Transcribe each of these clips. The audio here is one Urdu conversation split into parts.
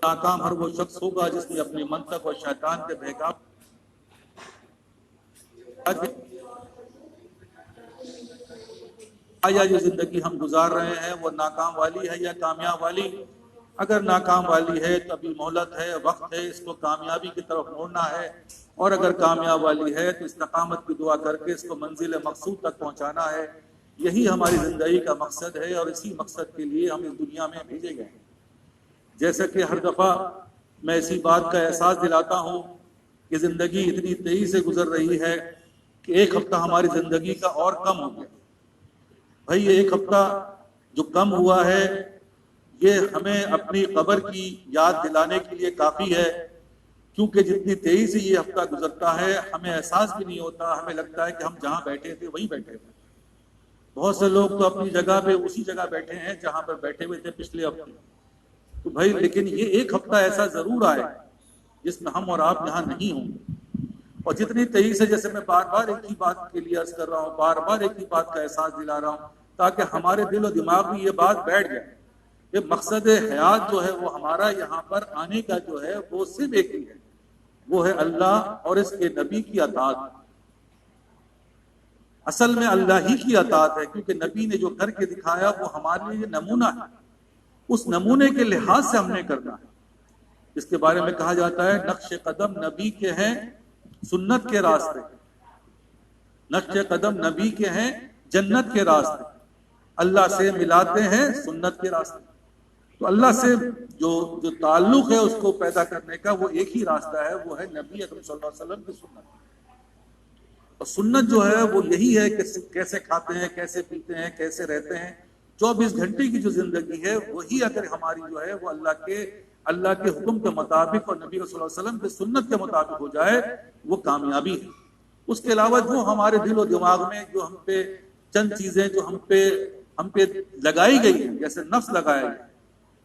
ناکام ہر وہ شخص ہوگا جس نے اپنے منطق اور شیطان کے بہکاو آیا جو زندگی ہم گزار رہے ہیں وہ ناکام والی ہے یا کامیاب والی؟ اگر ناکام والی ہے تو ابھی مہلت ہے، وقت ہے، اس کو کامیابی کی طرف موڑنا ہے، اور اگر کامیاب والی ہے تو استقامت کی دعا کر کے اس کو منزل مقصود تک پہنچانا ہے۔ یہی ہماری زندگی کا مقصد ہے اور اسی مقصد کے لیے ہم اس دنیا میں بھیجے گئے ہیں۔ جیسا کہ ہر دفعہ میں اسی بات کا احساس دلاتا ہوں کہ زندگی اتنی تیزی سے گزر رہی ہے کہ ایک ہفتہ ہماری زندگی کا اور کم ہو گیا۔ بھائی یہ ایک ہفتہ جو کم ہوا ہے یہ ہمیں اپنی قبر کی یاد دلانے کے لیے کافی ہے، کیونکہ جتنی تیزی سے یہ ہفتہ گزرتا ہے ہمیں احساس بھی نہیں ہوتا، ہمیں لگتا ہے کہ ہم جہاں بیٹھے تھے وہیں بیٹھے تھے۔ بہت سے لوگ تو اپنی جگہ پہ اسی جگہ بیٹھے ہیں جہاں پر بیٹھے ہوئے تھے پچھلے ہفتے۔ تو بھائی لیکن یہ ایک ہفتہ ایسا ضرور آئے جس میں ہم اور آپ یہاں نہیں ہوں گے، اور جتنی تیزی سے، جیسے میں بار بار ایک ہی بات کے لیے عرض کر رہا ہوں، بار بار ایک ہی بات کا احساس دلا رہا ہوں تاکہ ہمارے دل و دماغ میں یہ بات بیٹھ جائے کہ مقصد حیات جو ہے وہ ہمارا یہاں پر آنے کا جو ہے وہ صرف ایک ہی ہے، وہ ہے اللہ اور اس کے نبی کی اطاعت۔ اصل میں اللہ ہی کی اطاعت ہے، کیونکہ نبی نے جو کر کے دکھایا وہ ہمارے لیے نمونہ ہے، اس نمونے کے لحاظ سے ہم نے کرنا ہے۔ اس کے بارے میں کہا جاتا ہے نقش قدم نبی کے ہیں سنت کے راستے، نقش قدم نبی کے ہیں جنت کے راستے، اللہ سے ملاتے ہیں سنت کے راستے۔ تو اللہ سے جو تعلق ہے اس کو پیدا کرنے کا وہ ایک ہی راستہ ہے، وہ ہے نبی اکرم صلی اللہ علیہ وسلم کی سنت۔ اور سنت جو ہے وہ یہی ہے کہ کیسے کھاتے ہیں، کیسے پیتے ہیں، کیسے رہتے ہیں، 24 گھنٹے کی جو زندگی ہے وہی اگر ہماری جو ہے وہ اللہ کے حکم کے مطابق اور نبی صلی اللہ علیہ وسلم کے سنت کے مطابق ہو جائے وہ کامیابی ہے۔ اس کے علاوہ جو ہمارے دل و دماغ میں جو ہم پہ چند چیزیں جو ہم پہ لگائی گئی ہیں، جیسے نفس لگایا گیا،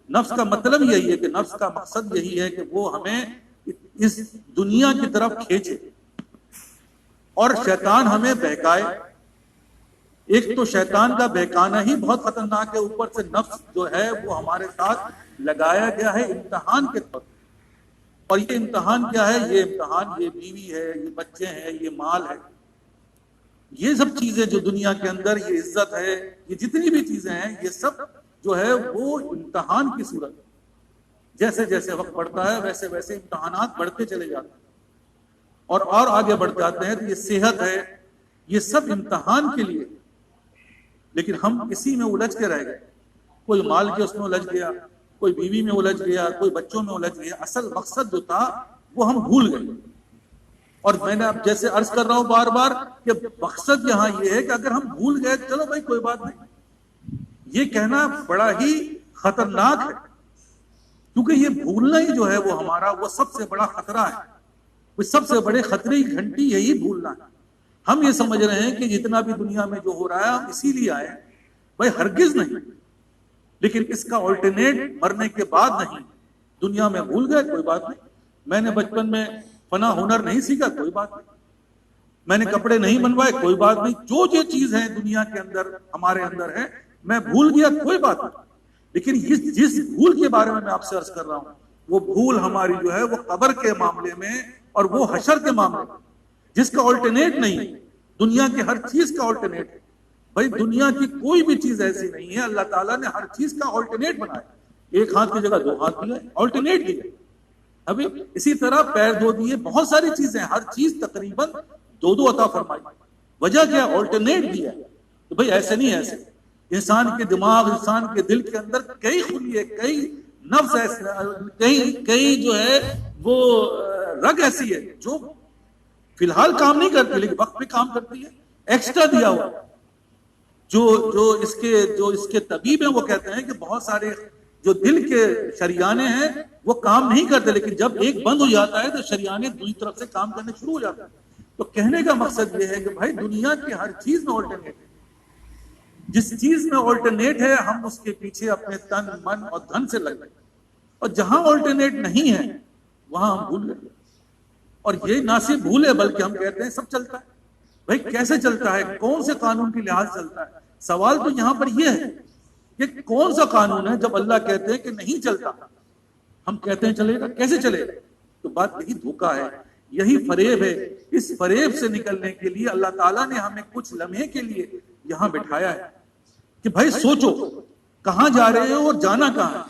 نفس کا مطلب یہی ہے کہ نفس کا مقصد یہی ہے کہ وہ ہمیں اس دنیا کی طرف کھینچے اور شیطان ہمیں بہکائے۔ ایک تو شیطان کا بہکانا ہی بہت خطرناک ہے، اوپر سے نفس جو ہے وہ ہمارے ساتھ لگایا گیا ہے امتحان کے طور پر۔ اور یہ امتحان کیا ہے؟ یہ امتحان یہ بیوی ہے، یہ بچے ہیں، یہ مال ہے، یہ سب چیزیں جو دنیا کے اندر، یہ عزت ہے، یہ جتنی بھی چیزیں ہیں یہ سب جو ہے وہ امتحان کی صورت ہے۔ جیسے جیسے وقت بڑھتا ہے ویسے ویسے امتحانات بڑھتے چلے جاتے ہیں اور آگے بڑھ جاتے ہیں۔ تو یہ صحت ہے، یہ سب امتحان کے لیے، لیکن ہم اسی میں الجھ کے رہ گئے۔ کوئی مال کے اس میں الجھ گیا، کوئی بیوی میں الجھ گیا، کوئی بچوں میں الجھ گیا، اصل مقصد جو تھا وہ ہم بھول گئے۔ اور میں نے اب جیسے عرض کر رہا ہوں بار بار کہ مقصد یہاں یہ ہے کہ اگر ہم بھول گئے چلو بھائی کوئی بات نہیں، یہ کہنا بڑا ہی خطرناک ہے، کیونکہ یہ بھولنا ہی جو ہے وہ ہمارا وہ سب سے بڑا خطرہ ہے، وہ سب سے بڑے خطرے کی گھنٹی یہی بھولنا ہے۔ ہم یہ سمجھ رہے ہیں کہ جتنا بھی دنیا میں جو ہو رہا ہے ہم اسی لیے آئے، بھائی ہرگز نہیں، لیکن اس کا آلٹرنیٹ مرنے کے بعد نہیں۔ دنیا میں بھول گئے کوئی بات نہیں، میں نے بچپن میں فنا ہنر نہیں سیکھا کوئی بات نہیں، میں نے کپڑے نہیں بنوائے کوئی بات نہیں، جو چیز ہے دنیا کے اندر ہمارے اندر ہے میں بھول گیا کوئی بات نہیں، لیکن جس بھول کے بارے میں آپ سے عرض کر رہا ہوں وہ بھول ہماری جو ہے وہ قبر کے معاملے میں اور وہ حشر کے معاملے میں، جس کا آلٹرنیٹ نہیں ہے۔ دنیا کی ہر چیز کا آلٹرنیٹ ہے، بھائی دنیا کی کوئی بھی چیز ایسی نہیں ہے، اللہ تعالیٰ نے ہر چیز کا آلٹرنیٹ بنایا، ایک ہاتھ کی جگہ 2 ہاتھ دیا، آلٹرنیٹ دیا۔ ابھی اسی طرح پیر 2 دیے، بہت ساری چیزیں، ہر چیز تقریباً 2 عطا فرمائی، وجہ کیا؟ آلٹرنیٹ دیا۔ تو بھائی ایسے نہیں، ایسے انسان کے دماغ، انسان کے دل کے اندر کئی خلیے، کئی نفس ایسے، کئی جو ہے وہ رگ ایسی ہے جو فی الحال کام نہیں کرتی لیکن وقت پہ کام کرتی ہے، ایکسٹرا دیا ہوا۔ جو اس کے طبیب ہیں وہ کہتے ہیں کہ بہت سارے جو دل کے شریانے ہیں وہ کام نہیں کرتے، لیکن جب ایک بند ہو جاتا ہے تو شریانے دوسری طرف سے کام کرنے شروع ہو جاتے ہیں۔ تو کہنے کا مقصد یہ ہے کہ بھائی دنیا کی ہر چیز میں آلٹرنیٹ ہے، جس چیز میں آلٹرنیٹ ہے ہم اس کے پیچھے اپنے تن من اور دھن سے لگ گئے، اور جہاں آلٹرنیٹ نہیں ہے وہاں ہم بھول گئے۔ اور یہ نہ صرف بھول ہے بلکہ ہم کہتے ہیں سب چلتا ہے۔ بھائی کیسے چلتا ہے؟ کون سے قانون کے لحاظ چلتا ہے؟ سوال تو یہاں پر یہ ہے کہ کون سا قانون ہے جب اللہ کہتے ہیں کہ نہیں چلتا؟ ہم کہتے ہیں چلے گا، کیسے چلے گا؟ تو بات یہی دھوکہ ہے، یہی فریب ہے۔ اس فریب سے نکلنے کے لیے اللہ تعالیٰ نے ہمیں کچھ لمحے کے لیے یہاں بٹھایا ہے کہ بھائی سوچو کہاں جا رہے ہو اور جانا کہاں ہے،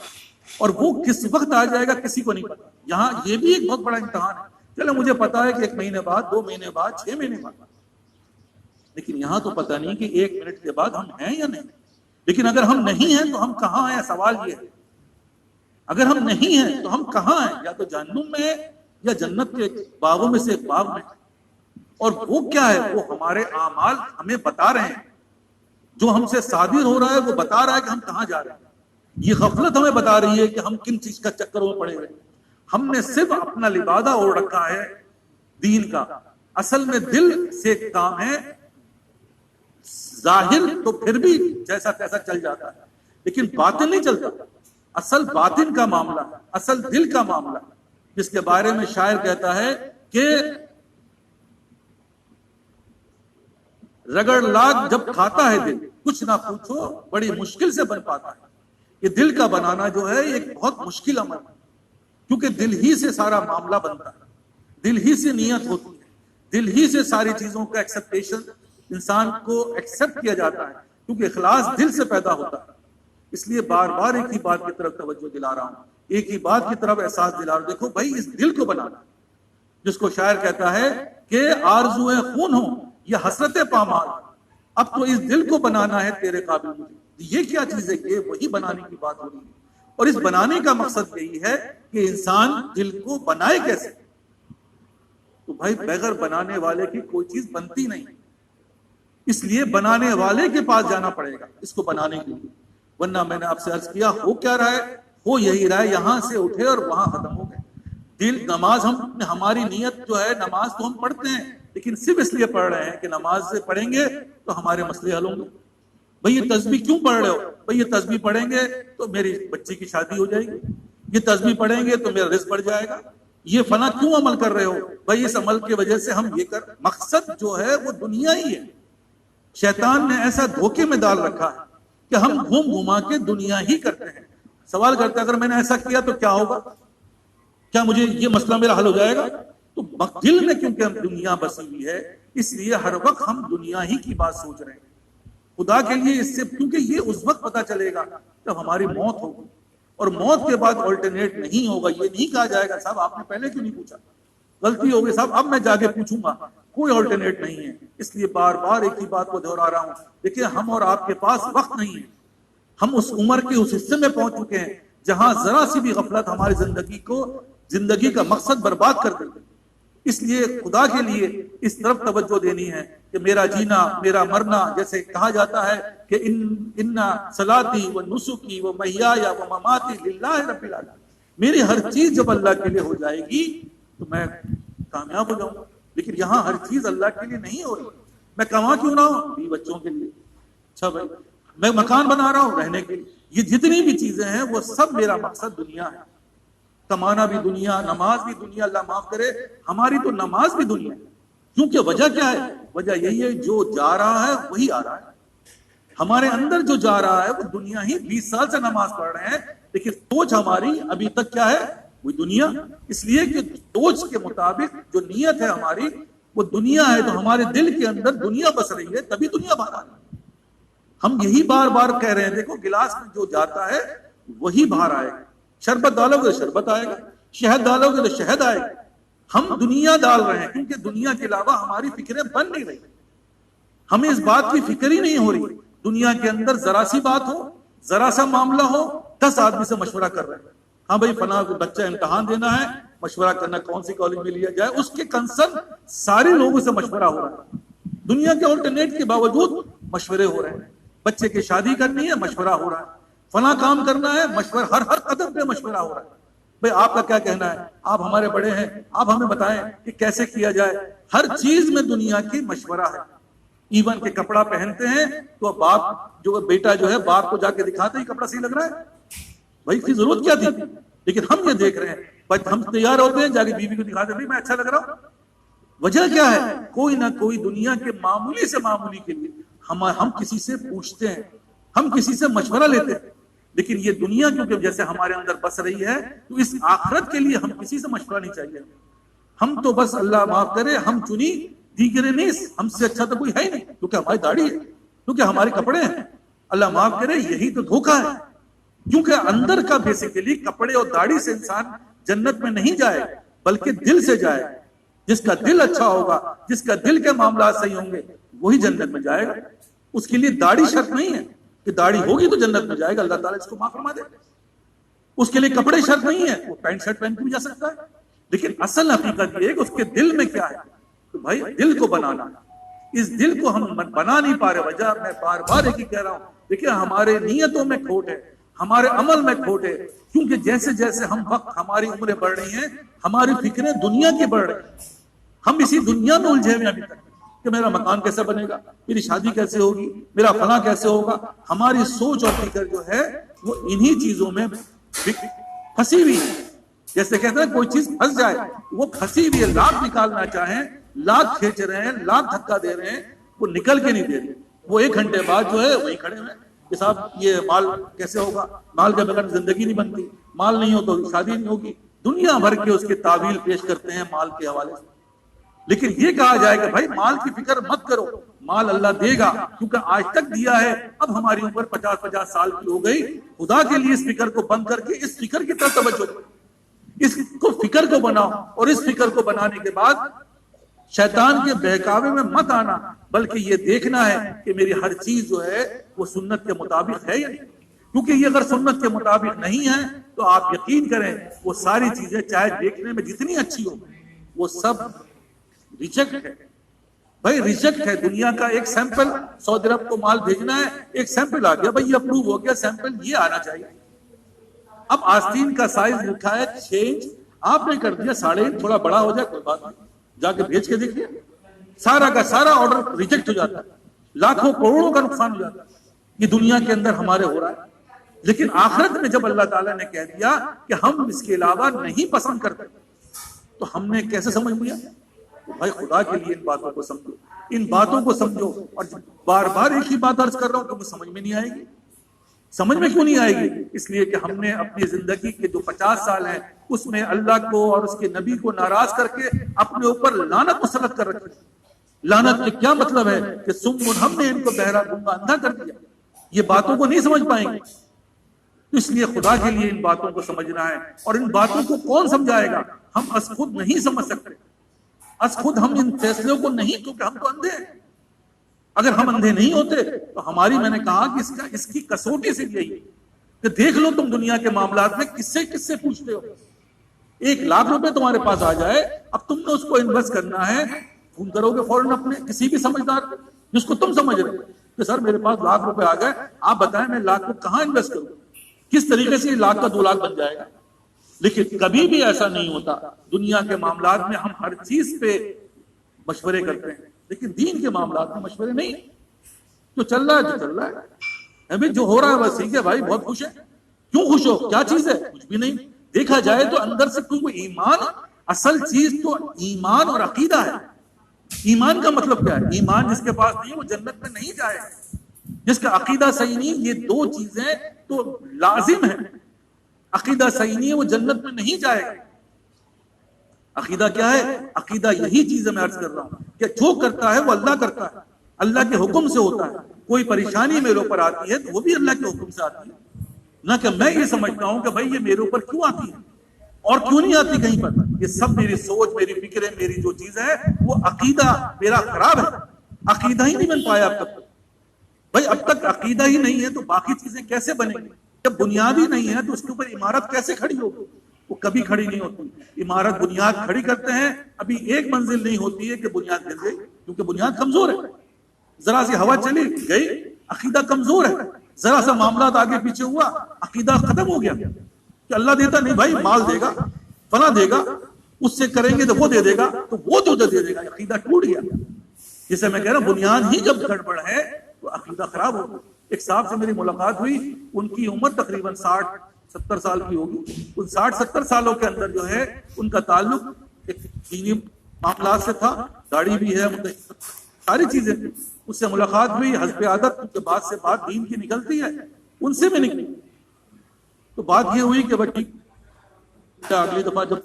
اور وہ کس وقت آ جائے گا کسی کو نہیں پتا۔ یہاں یہ بھی ایک بہت بڑا امتحان ہے۔ چلو مجھے پتا ہے کہ 1 مہینے بعد، 2 مہینے بعد، 6 مہینے بعد، لیکن یہاں تو پتہ نہیں کہ 1 منٹ کے بعد ہم ہیں یا نہیں۔ لیکن اگر ہم نہیں ہیں تو ہم کہاں ہیں؟ سوال یہ ہے، اگر ہم نہیں ہیں تو ہم کہاں ہیں؟ یا تو جہنم میں ہیں یا جنت کے باغوں میں سے ایک باغ میں۔ اور وہ کیا ہے؟ وہ ہمارے اعمال ہمیں بتا رہے ہیں، جو ہم سے صادر ہو رہا ہے وہ بتا رہا ہے کہ ہم کہاں جا رہے ہیں۔ یہ غفلت ہمیں بتا رہی ہے کہ ہم کن چیز کا چکروں میں پڑے ہوئے۔ ہم نے صرف اپنا لبادہ اوڑھ رکھا ہے دین کا، اصل میں دل سے کام ہے۔ ظاہر تو پھر بھی جیسا تیسا چل جاتا ہے، لیکن باطن نہیں چلتا۔ اصل باطن کا معاملہ، اصل دل کا معاملہ، جس کے بارے میں شاعر کہتا ہے کہ رگڑ لاگ جب کھاتا ہے دل، کچھ نہ پوچھو بڑی مشکل سے بن پاتا ہے۔ یہ دل کا بنانا جو ہے ایک بہت مشکل عمل ہے، کیونکہ دل ہی سے سارا معاملہ بنتا ہے، دل ہی سے نیت ہوتی ہے، دل ہی سے ساری چیزوں کا ایکسپٹیشن انسان کو ایکسپٹ کیا جاتا ہے، کیونکہ اخلاص دل سے پیدا ہوتا ہے۔ اس لیے بار بار ایک ہی بات کی طرف توجہ دلا رہا ہوں، ایک ہی بات کی طرف احساس دلا رہا ہوں۔ دیکھو بھائی، اس دل کو بنانا، جس کو شاعر کہتا ہے کہ آرزوئے خون ہو یا حسرت پامال، اب تو اس دل کو بنانا ہے تیرے قابل مجھے۔ یہ کیا چیز ہے؟ یہ وہی بنانے کی بات ہو رہی ہے، اور اس بنانے کا مقصد یہی ہے کہ انسان دل کو بنائے کیسے۔ تو بھائی بغیر بنانے والے کی کوئی چیز بنتی نہیں، اس لیے بنانے والے کے پاس جانا پڑے گا اس کو بنانے کے لیے، ورنہ میں نے آپ سے عرض کیا ہو کیا رہا ہے؟ ہو یہی رہا ہے، یہاں سے اٹھے اور وہاں ختم ہو گئے۔ دل نماز ہماری نیت جو ہے، نماز تو ہم پڑھتے ہیں لیکن صرف اس لیے پڑھ رہے ہیں کہ نماز سے پڑھیں گے تو ہمارے مسئلے حل ہوں گے۔ بھئی یہ تسبیح کیوں پڑھ رہے ہو؟ بھئی یہ تسبیح پڑھیں گے تو میری بچی کی شادی ہو جائے گی، یہ تسبیح پڑھیں گے تو میرا رزق بڑھ جائے گا، یہ فلاں کیوں عمل کر رہے ہو؟ بھئی اس عمل کی وجہ سے ہم یہ مقصد جو ہے وہ دنیا ہی ہے۔ شیطان نے ایسا دھوکے میں ڈال رکھا ہے کہ ہم گھوم گھما کے دنیا ہی کرتے ہیں۔ سوال کرتے ہیں اگر میں نے ایسا کیا تو کیا ہوگا؟ کیا مجھے یہ مسئلہ میرا حل ہو جائے گا؟ تو دل میں کیونکہ ہم دنیا بسی ہوئی ہے، اس لیے ہر وقت ہم دنیا ہی کی بات سوچ رہے ہیں۔ خدا کے لیے اس سے، کیونکہ یہ اس وقت پتا چلے گا جب ہماری موت ہوگی، اور موت کے بعد آلٹرنیٹ نہیں ہوگا۔ یہ نہیں کہا جائے گا صاحب آپ نے پہلے کیوں نہیں پوچھا، غلطی ہوگی صاحب اب میں جا کے پوچھوں گا، کوئی آلٹرنیٹ نہیں ہے۔ اس لیے بار بار ایک ہی بات کو دہرا رہا ہوں، دیکھیں ہم اور آپ کے پاس وقت نہیں ہے۔ ہم اس عمر کے اس حصے میں پہنچ چکے ہیں جہاں ذرا سی بھی غفلت ہماری زندگی کا مقصد برباد کر دیتی۔ اس لیے خدا کے لیے اس طرف توجہ دینی ہے کہ میرا جینا، میرا مرنا، جیسے کہا جاتا ہے کہ ان صلاتی و نسکی و محیای و مماتی للہ رب العالمین، میری ہر چیز جب اللہ کے لیے ہو جائے گی تو میں کامیاب ہو جاؤں گا۔ لیکن یہاں ہر چیز اللہ کے لیے نہیں ہو رہی۔ میں کماں کیوں نہ ہوں؟ بھی بچوں کے لیے، اچھا بھائی میں مکان بنا رہا ہوں رہنے کے لیے۔ یہ جتنی بھی چیزیں ہیں وہ سب میرا مقصد دنیا ہے۔ کمانا بھی دنیا، نماز بھی دنیا، اللہ معاف کرے ہماری تو نماز بھی دنیا ہے۔ کیونکہ وجہ کیا ہے؟ وجہ یہی ہے جو جا رہا ہے وہی آ رہا ہے۔ ہمارے اندر جو جا رہا ہے وہ دنیا ہی۔ 20 سال سے نماز پڑھ رہے ہیں لیکن سوچ ہماری ابھی تک کیا ہے؟ وہ دنیا۔ اس لیے کہ سوچ کے مطابق جو نیت ہے ہماری وہ دنیا ہے، تو ہمارے دل کے اندر دنیا بس رہی ہے، تبھی دنیا باہر آ رہی ہے۔ ہم یہی بار بار کہہ رہے ہیں، دیکھو گلاس میں جو جاتا ہے وہی باہر آئے گا۔ شربت ڈالو گے تو شربت آئے گا، شہد ڈالو گے تو شہد آئے گا۔ ہم دنیا ڈال رہے ہیں کیونکہ دنیا کے علاوہ ہماری فکریں بن نہیں رہی، ہمیں اس بات کی فکر ہی نہیں ہو رہی۔ دنیا کے اندر ذرا سی بات ہو، ذرا سا معاملہ ہو، 10 آدمی سے مشورہ کر رہے ہیں، ہاں بھائی فلاں بچہ امتحان دینا ہے، مشورہ کرنا کون سی کالج میں لیا جائے، اس کے کنسرن سارے لوگوں سے مشورہ ہو رہا ہے۔ دنیا کے آلٹرنیٹ کے باوجود مشورے ہو رہے ہیں۔ بچے کی شادی کرنی ہے، مشورہ ہو رہا ہے، فلاں کام کرنا ہے، مشورہ، ہر قدم پہ مشورہ ہو رہا ہے۔ بھئی آپ کا کیا کہنا ہے؟ آپ ہمارے بڑے ہیں، آپ ہمیں بتائیں کہ کیسے کیا جائے۔ ہر چیز میں دنیا کی مشورہ ہے۔ ایون کے کپڑا پہنتے ہیں تو باپ جو بیٹا جو ہے باپ کو جا کے دکھاتے ہی کپڑا صحیح لگ رہا ہے، بھائی کی ضرورت کیا تھی؟ لیکن ہم یہ دیکھ رہے ہیں، ہم تیار ہوتے ہیں جا کے بیوی کو دکھاتے ہیں میں اچھا لگ رہا ہوں۔ وجہ کیا ہے؟ کوئی نہ کوئی دنیا کے معمولی سے معمولی کے لیے ہم کسی سے پوچھتے ہیں، ہم کسی سے مشورہ لیتے ہیں، لیکن یہ دنیا کیونکہ جیسے ہمارے اندر بس رہی ہے تو اس آخرت کے لیے ہم کسی سے مشورہ نہیں چاہیے. ہم تو بس اللہ معاف کرے ہم چنی دیگرے نیس، ہم سے اچھا تو کوئی ہے ہی نہیں، کیونکہ ہماری داڑھی ہے، کیونکہ ہمارے کپڑے ہیں. اللہ معاف کرے یہی تو دھوکہ ہے، کیونکہ اندر کا بیسیکلی کپڑے اور داڑھی سے انسان جنت میں نہیں جائے بلکہ دل سے جائے. جس کا دل اچھا ہوگا، جس کا دل کے معاملات صحیح ہوں گے وہی جنت میں جائے گا. اس کے لیے داڑھی شرط نہیں ہے کہ داڑھی ہوگی تو جنت میں جائے گا، اللہ تعالیٰ اس کو معاف فرما دے. اس کے لیے کپڑے شرط نہیں ہے، وہ پینٹ شرٹ پہن کے بھی جا سکتا ہے. لیکن اصل حقیقت یہ ہے کہ اس کے دل میں کیا ہے. تو بھائی دل کو بنانا، اس دل کو ہم بنا نہیں پا رہے. وجہ میں بار بار ایک ہی کہہ رہا ہوں، دیکھیں ہمارے نیتوں میں کھوٹ ہے، ہمارے عمل میں کھوٹ ہے. کیونکہ جیسے جیسے ہم وقت ہماری عمریں بڑھ رہی ہیں ہماری فکریں دنیا کی بڑھ رہی ہیں. ہم اسی دنیا میں الجھے ہوئے ابھی تک کہ میرا مکان کیسے بنے گا، میری شادی کیسے ہوگی، میرا فلاں کیسے ہوگا. ہماری سوچ اور فکر جو ہے وہ انہی چیزوں میں پھنسی ہوئی ہے. جیسے کہتے ہیں کوئی چیز پھنس جائے وہ پھنسی ہوئی ہے، لاکھ نکالنا چاہیں لاکھ کھینچ رہے ہیں، لاکھ دھکا دے رہے ہیں، وہ نکل کے نہیں دے رہے. وہ 1 گھنٹے بعد جو ہے وہی کھڑے ہوئے کہ صاحب یہ مال کیسے ہوگا، مال کے بغیر زندگی نہیں بنتی، مال نہیں ہو تو شادی نہیں ہوگی. دنیا بھر کے اس کے تعویل پیش کرتے ہیں مال کے حوالے سے. لیکن یہ کہا جائے کہ بھائی مال کی فکر مت کرو، مال اللہ دے گا کیونکہ آج تک دیا ہے. اب ہماری عمر 50 سال کی ہو گئی. خدا کے لیے اس فکر کو بند کر کے اس فکر کی طرف توجہ دو، اس کو فکر کو بناؤ. اور اس فکر کو بنانے کے بعد شیطان کے بہکاوے میں مت آنا، بلکہ یہ دیکھنا ہے کہ میری ہر چیز جو ہے وہ سنت کے مطابق ہے یا نہیں. کیونکہ یہ اگر سنت کے مطابق نہیں ہے تو آپ یقین کریں وہ ساری چیزیں چاہے دیکھنے میں جتنی اچھی ہو وہ سب ریجیکٹ ہے. بھائی ریجیکٹ ہے. دنیا کا ایک سیمپل 100 درہم کو مال بھیجنا ہے، ایک سیمپل آ گیا، بھائی یہ اپروو ہو گیا، سیمپل یہ آنا چاہیے. اب آستین کا سائز لکھا ہے 6 انچ، آپ نے کر دیا 6.5 انچ، تھوڑا بڑا ہو جائے کوئی بات نہیں، جا کے بھیج کے دیکھیے سارا کا سارا آرڈر ریجیکٹ ہو جاتا ہے، لاکھوں کروڑوں کا نقصان ہو جاتا ہے. یہ دنیا کے اندر ہمارے ہو رہا ہے. لیکن آخرت میں جب اللہ تعالیٰ نے کہہ دیا کہ ہم اس کے علاوہ نہیں پسند کرتے تو ہم نے کیسے سمجھ لیا؟ بھائی خدا کے لیے ان باتوں کو سمجھو، ان باتوں کو سمجھو. اور بار بار ایک ہی بات عرض کر رہا ہوں کہ مجھے سمجھ میں نہیں آئے گی. سمجھ میں کیوں نہیں آئے گی؟ اس لیے کہ ہم نے اپنی زندگی کے جو 50 سال ہیں اس میں اللہ کو اور اس کے نبی کو ناراض کر کے اپنے اوپر لعنت مسلط کر رکھی. لعنت کا کیا مطلب ہے کہ ہم نے ان کو بہرا گنگا اندھا کر دیا. یہ باتوں کو نہیں سمجھ پائیں گے. اس لیے خدا کے لیے ان باتوں کو سمجھنا ہے. اور ان باتوں کو کون سمجھائے گا؟ ہم از خود نہیں سمجھ سکتے. از خود ہم ان فیصلوں کو نہیں، کیونکہ ہم تو اندھے ہیں. اگر ہم اندھے نہیں ہوتے تو ہماری، میں نے کہا کہ اس کی کسوٹی سے یہی کہ دیکھ لو تم دنیا کے معاملات میں کس سے پوچھتے ہو. 1 لاکھ روپے تمہارے پاس آ جائے، اب تم نے اس کو انویسٹ کرنا ہے، فون کرو گے فوراً اپنے کسی بھی سمجھدار جس کو تم سمجھ رہے کہ سر میرے پاس 1 لاکھ روپے آ گئے، آپ بتائیں میں 1 لاکھ کو کہاں انویسٹ کروں، کس طریقے سے 1 لاکھ کا 2 لاکھ بن جائے گا. لیکن کبھی بھی ایسا نہیں ہوتا. دنیا کے معاملات میں ہم ہر چیز پہ مشورے کرتے ہیں، لیکن دین کے معاملات میں مشورے نہیں. جو چل رہا ہے جو چل رہا ہے، ابھی جو ہو رہا ہے بس ٹھیک ہے بھائی، بہت خوش ہے. کیوں خوش ہو؟ کیا چیز ہے؟ کچھ بھی نہیں. دیکھا جائے تو اندر سے کوئی ایمان، اصل چیز تو ایمان اور عقیدہ ہے. ایمان کا مطلب کیا ہے؟ ایمان جس کے پاس نہیں ہے وہ جنت میں نہیں جائے. جس کا عقیدہ صحیح نہیں، یہ 2 چیزیں تو لازم ہیں. عقیدہ صحیح نہیں ہے وہ جنت میں نہیں جائے گا. عقیدہ کیا ہے؟ عقیدہ یہی چیز ہے، میں عرض کر رہا ہوں کہ جو کرتا ہے وہ اللہ کرتا ہے، اللہ کے حکم سے ہوتا ہے. کوئی پریشانی میرے اوپر آتی ہے تو وہ بھی اللہ کے حکم سے آتی ہے، نہ کہ میں یہ سمجھتا ہوں کہ بھائی یہ میرے اوپر کیوں آتی ہے اور کیوں نہیں آتی کہیں پر. یہ سب میری سوچ، میری فکریں، میری جو چیز ہے وہ عقیدہ میرا خراب ہے. عقیدہ ہی نہیں بن پایا اب تک. بھائی اب تک عقیدہ ہی نہیں ہے تو باقی چیزیں کیسے بنیں گی؟ جب بنیاد ہی نہیں ہے تو اس کے اوپر عمارت کیسے کھڑی ہوگی؟ وہ کبھی کھڑی نہیں ہوتی. عمارت بنیاد کھڑی کرتے ہیں، ابھی 1 منزل نہیں ہوتی ہے کہ بنیاد گر گئی، کیونکہ بنیاد کمزور ہے. ذرا سی ہوا چلی گئی، عقیدہ کمزور ہے. ذرا سا معاملات آگے پیچھے ہوا، عقیدہ ختم ہو گیا. کہ اللہ دیتا نہیں بھائی، مال دے گا، فلاں دے گا، اس سے کریں گے تو وہ دے دے گا، تو وہ تو دے دے گا. عقیدہ ٹوٹ گیا. جسے میں کہہ رہا ہوں بنیاد ہی جب گڑبڑ ہے تو عقیدہ خراب ہوگا. ایک صاحب سے میری ملاقات ہوئی، ان کی عمر تقریباً 60-70 سال کی ہوگی. ان 60-70 سالوں کے اندر جو ہے ان کا تعلق ایک دینی معاملات سے تھا. داڑھی بھی ہے، ساری چیزیں. اس سے ملاقات ہوئی، حسب عادت کے بعد سے بات دین کی نکلتی ہے، ان سے بھی نکلی. بات یہ ہوئی کہ بھائی ٹھیک اگلی دفعہ جب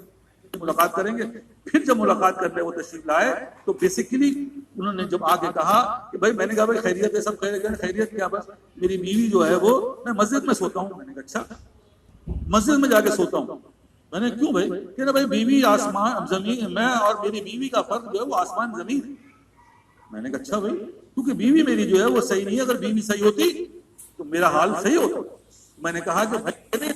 ملاقات کریں گے. پھر جب ملاقات کرنے وہ تشریف لائے تو بیسیکلی انہوں نے جب آگے کہا کہ بھائی، میں نے کہا بھائی خیریت ہے؟ سب خیریت کیا؟ بس میری بیوی جو ہے وہ، میں مسجد میں سوتا ہوں. میں نے کہا اچھا، مسجد میں جا کے سوتا ہوں؟ میں نے کیوں بھائی؟ کہ بھائی بیوی آسمان زمین، میں اور میری بیوی کا فرق جو ہے وہ آسمان زمین ہے. میں نے کہا اچھا بھائی، کیونکہ بیوی میری جو ہے وہ صحیح نہیں ہے، اگر بیوی صحیح ہوتی تو میرا حال صحیح ہوتا. میں نے کہا کہ بھائی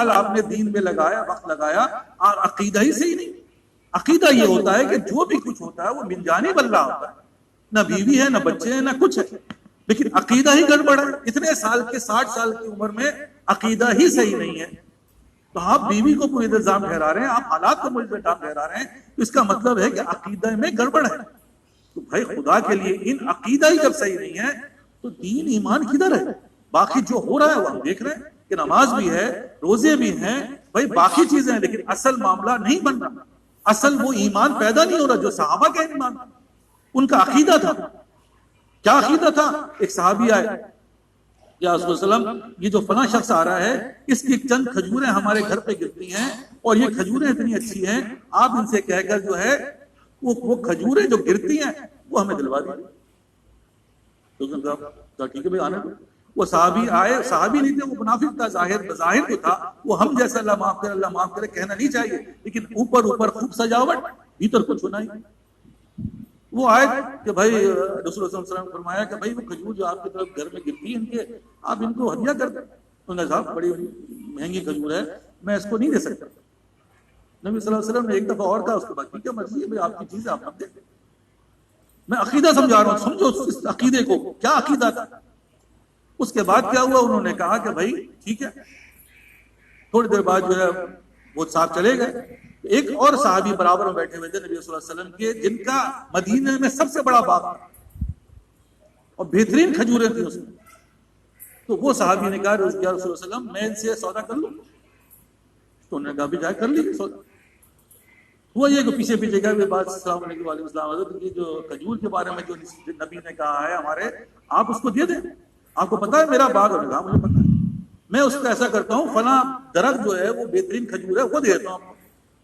آپ نے دین میں لگایا، وقت لگایا، اور عقیدہ ہی صحیح نہیں. عقیدہ یہ ہوتا ہے کہ جو بھی کچھ ہوتا ہے وہ من جانب اللہ ہوتا ہے، نہ بیوی ہے، نہ بچے ہیں، نہ کچھ ہے، لیکن عقیدہ ہی گڑبڑ ہے. اتنے سال کے 60 سال کی عمر میں عقیدہ ہی صحیح نہیں ہے، تو آپ بیوی کو کوئی الزام ٹھہرا رہے ہیں، آپ حالات کو مجھ پہ الزام ٹھہرا رہے ہیں، تو اس کا مطلب ہے کہ عقیدہ میں گڑبڑ ہے. تو بھائی خدا کے لیے، ان عقیدہ ہی جب صحیح نہیں ہے تو دین ایمان کدھر ہے؟ باقی جو ہو رہا ہے وہ ہم دیکھ رہے ہیں کہ نماز بھی ہے، روزے بھی ہیں، بھائی باقی چیزیں ہیں، لیکن اصل معاملہ نہیں بن رہا. اصل وہ ایمان پیدا نہیں ہو رہا جو صحابہ کا ایمان، ان کا عقیدہ تھا. کیا عقیدہ تھا؟ ایک صحابی آئے، یا رسول اللہ علیہ وسلم یہ جو فلاں شخص آ رہا ہے اس کی چند کھجوریں ہمارے گھر پہ گرتی ہیں اور یہ کھجوریں اتنی اچھی ہیں، آپ ان سے کہہ کر جو ہے وہ کھجوریں جو گرتی ہیں وہ ہمیں دلوا دیجیے. تو ٹھیک ہے بھائی، آنے دو. وہ صحابی آئے، صحابی نہیں تھے، وہ منافق تھا، بظاہر تو تھا وہ ہم جیسا اللہ معاف کرے، اللہ معاف کرے کہنا نہیں چاہیے، لیکن اوپر خوب سجاوٹ، بھیتر کچھ ہونا ہی. وہ آئے کہ بھائی رسول اللہ صلی اللہ علیہ وسلم نے فرمایا کہ بھائی وہ کھجور جو آپ کی طرف گھر میں گرتی ہے ان کے، آپ ان کو ہدیہ کر دیں. انہوں نے صاحب بڑی مہنگی کھجور ہے، میں اس کو نہیں دے سکتا. نبی صلی اللہ علیہ وسلم نے ایک دفعہ اور کہا، اس کے بعد ٹھیک ہے مرضی ہے بھائی، آپ کی چیز آپ نہ دیں. میں عقیدہ سمجھا رہا ہوں، سمجھو اس عقیدے کو، کیا عقیدہ تھا. اس کے بعد کیا ہوا؟ انہوں نے کہا کہ بھائی ٹھیک ہے. تھوڑی دیر بعد جو ہے وہ صاحب چلے گئے. ایک اور صحابی برابر میں بیٹھے ہوئے تھے نبی صلی اللہ علیہ وسلم کے، جن کا مدینے میں سب سے بڑا باغ تھا اور بہترین کھجوریں تھیں اس میں. تو وہ صحابی نے کہا یا رسول اللہ صلی اللہ علیہ وسلم میں ان سے سودا کر لوں؟ تو انہوں نے کہا بھی جائے کر لیجیے سودا. ہوا یہ کہ پیچھے گئے بات، السلام علیکم وعلیکم السلام، حضرت یہ جو کھجور کے بارے میں جو نبی نے کہا ہے ہمارے، آپ اس کو دے دیں، آپ کو پتا ہے میرا باغ ہے؟ کہا مجھے پتا ہے، میں اس کا ایسا کرتا ہوں فلاں درخت جو ہے وہ بہترین کھجور ہے وہ دیتا ہوں آپ کو.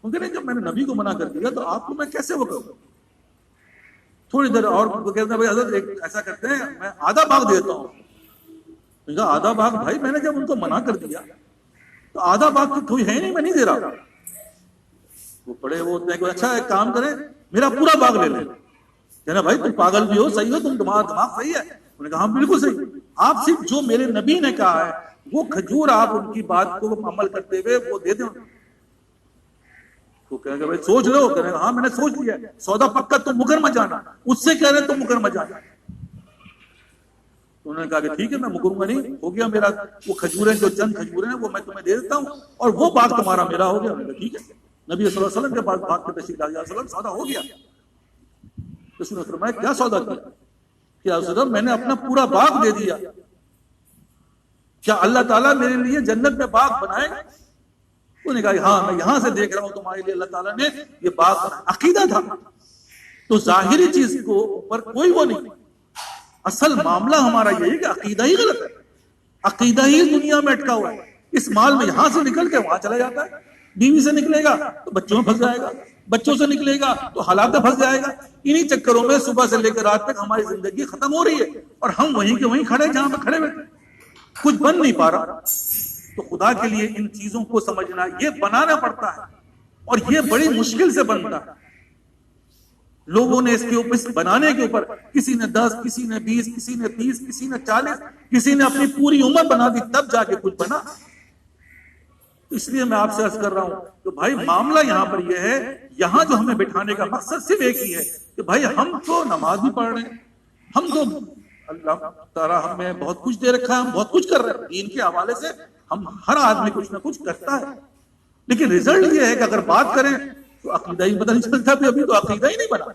کیونکہ نہیں، جب میں نے نبی کو منع کر دیا تو آپ کو میں کیسے وہ کروں. تھوڑی دیر اور وہ کہتے ہیں بھائی حضرت ایک ایسا کرتے ہیں میں آدھا باغ دیتا ہوں. میں کہا آدھا باغ؟ بھائی میں نے جب ان کو منع کر دیا تو آدھا باغ تو کوئی ہے نہیں، میں نہیں دے رہا. وہ پڑے وہ اچھا ایک کام کریں میرا پورا باغ لے لیں. کہنا بھائی تم پاگل بھی ہو، صحیح ہو تم، تمہارا دماغ صحیح ہے. انہوں نے کہا ہاں بالکل صحیح، آپ صرف جو میرے نبی نے کہا ہے وہ کھجور آپ ان کی بات کو عمل کرتے ہوئے وہ دے دیں. تو کہیں گے بھائی سوچ لو. کہنے ہاں میں نے سوچ لیا، سودا پکا، تم مکر مت جانا. اس سے کہہ رہے تم مکر مت جانا. انہوں نے کہا کہ ٹھیک ہے میں مکروں گا نہیں، ہو گیا میرا، وہ کھجوریں جو چند کھجوریں ہیں وہ میں تمہیں دے دیتا ہوں اور وہ باغ تمہارا میرا ہو گیا. ٹھیک ہے. نبی صلی اللہ علیہ وسلم کے پاس باغ کے تشریف لایا، وسلم سودا ہو گیا. اس نے فرمایا کیا سودا کیا؟ کہ رسول اللہ میں نے اپنا پورا باغ دے دیا، کیا اللہ تعالیٰ میرے لیے جنت میں باغ بنائے گا؟ انہوں نے کہا ہاں میں یہاں سے دیکھ رہا ہوں تمہارے لیے اللہ تعالیٰ نے یہ باغ بنایا. عقیدہ تھا. تو ظاہری چیز کو اوپر کوئی وہ نہیں، اصل معاملہ ہمارا یہی ہے کہ عقیدہ ہی غلط ہے. عقیدہ ہی دنیا میں اٹکا ہوا ہے. اس مال میں یہاں سے نکل کے وہاں چلا جاتا ہے. بیوی سے نکلے گا تو بچوں میں پھنس جائے گا، بچوں سے نکلے گا تو حالات میں پھنس جائے گا. انہی چکروں میں صبح سے لے کر رات تک ہماری زندگی ختم ہو رہی ہے اور ہم وہیں کے وہیں کھڑے جہاں پہ کھڑے بیٹھے، کچھ بن نہیں پا رہا. تو خدا کے لیے ان چیزوں کو سمجھنا، یہ بنانا پڑتا ہے اور یہ بڑی مشکل سے بنتا ہے. لوگوں نے اس کے اوپر، اس بنانے کے اوپر، کسی نے 10، کسی نے 20، کسی نے 30، کسی نے 40، کسی نے اپنی پوری عمر بنا دی تب جا کے کچھ بنا. اس لیے میں آپ سے عرض کر رہا ہوں کہ بھائی معاملہ یہاں پر یہ ہے، یہاں جو ہمیں بٹھانے کا مقصد صرف ایک ہی ہے کہ بھائی ہم تو نماز بھی پڑھ رہے ہیں، ہم تو اللہ تعالیٰ ہمیں بہت کچھ دے رکھا ہے، ہم بہت کچھ کر رہے ہیں دین کے حوالے سے، ہم ہر آدمی کچھ نہ کچھ کرتا ہے، لیکن رزلٹ یہ ہے کہ اگر بات کریں تو عقیدہ ہی پتہ نہیں چلتا. ابھی تو عقیدہ ہی نہیں بنا.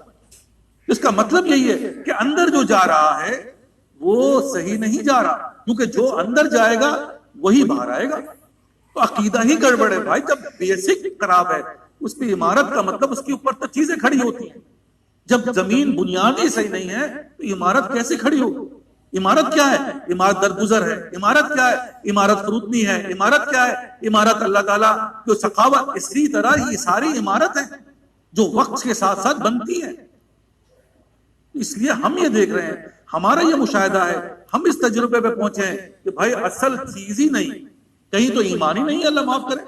اس کا مطلب یہی ہے کہ اندر جو جا رہا ہے وہ صحیح نہیں جا رہا، کیونکہ جو اندر جائے گا وہی باہر آئے گا. تو عقیدہ ہی گڑبڑ ہے بھائی. جب بیسک خراب ہے، اس پہ عمارت کا مطلب اس کے اوپر تو چیزیں کھڑی ہوتی ہیں. جب زمین بنیاد ہی صحیح نہیں ہے تو عمارت کیسے کھڑی ہوگی؟ عمارت کیا ہے؟ عمارت درگزر ہے. عمارت کیا ہے؟ عمارت فروتنی ہے. عمارت کیا ہے؟ عمارت اللہ تعالیٰ کی سخاوت. اسی طرح یہ ساری عمارت ہیں جو وقت کے ساتھ ساتھ بنتی ہیں. اس لیے ہم یہ دیکھ رہے ہیں, ہمارا یہ مشاہدہ ہے, ہم اس تجربے پہ پہنچے ہیں کہ بھائی اصل چیز ہی نہیں, کہیں تو ایمان ہی نہیں ہے. اللہ معاف کرے,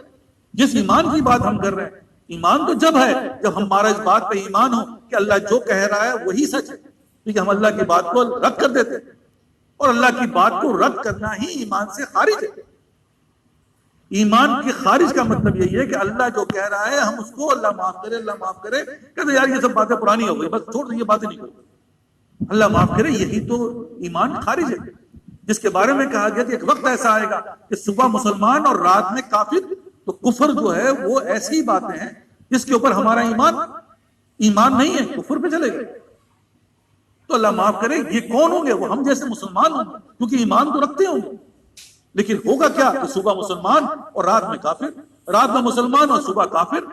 جس ایمان کی بات ہم کر رہے ہیں, ایمان تو جب ہے جب ہمارا اس بات پہ ایمان ہو کہ اللہ جو کہہ رہا ہے وہی سچ ہے. ٹھیک ہے, ہم اللہ کی بات کو رد کر دیتے ہیں, اور اللہ کی بات کو رد کرنا ہی ایمان سے خارج ہے. ایمان کے خارج کا مطلب یہی ہے کہ اللہ جو کہہ رہا ہے ہم اس کو اللہ معاف کرے, اللہ معاف کرے, کہتے یار یہ سب باتیں پرانی ہو گئی, بس چھوڑ دیں, یہ باتیں نہیں کرو, اللہ معاف کرے. یہی تو ایمان خارج ہے, جس کے بارے میں کہا گیا کہ ایک وقت ایسا آئے گا کہ صبح مسلمان اور رات میں کافر. تو کفر جو ہے وہ ایسی باتیں ہیں جس کے اوپر ہمارا ایمان نہیں ہے, کفر پہ چلے گئے. تو اللہ معاف کرے, یہ کون ہوں گے؟ وہ ہم جیسے مسلمان ہوں گے, کیونکہ ایمان تو رکھتے ہوں گے. لیکن ہوگا کیا کہ صبح مسلمان اور رات میں کافر, رات میں مسلمان اور صبح کافر.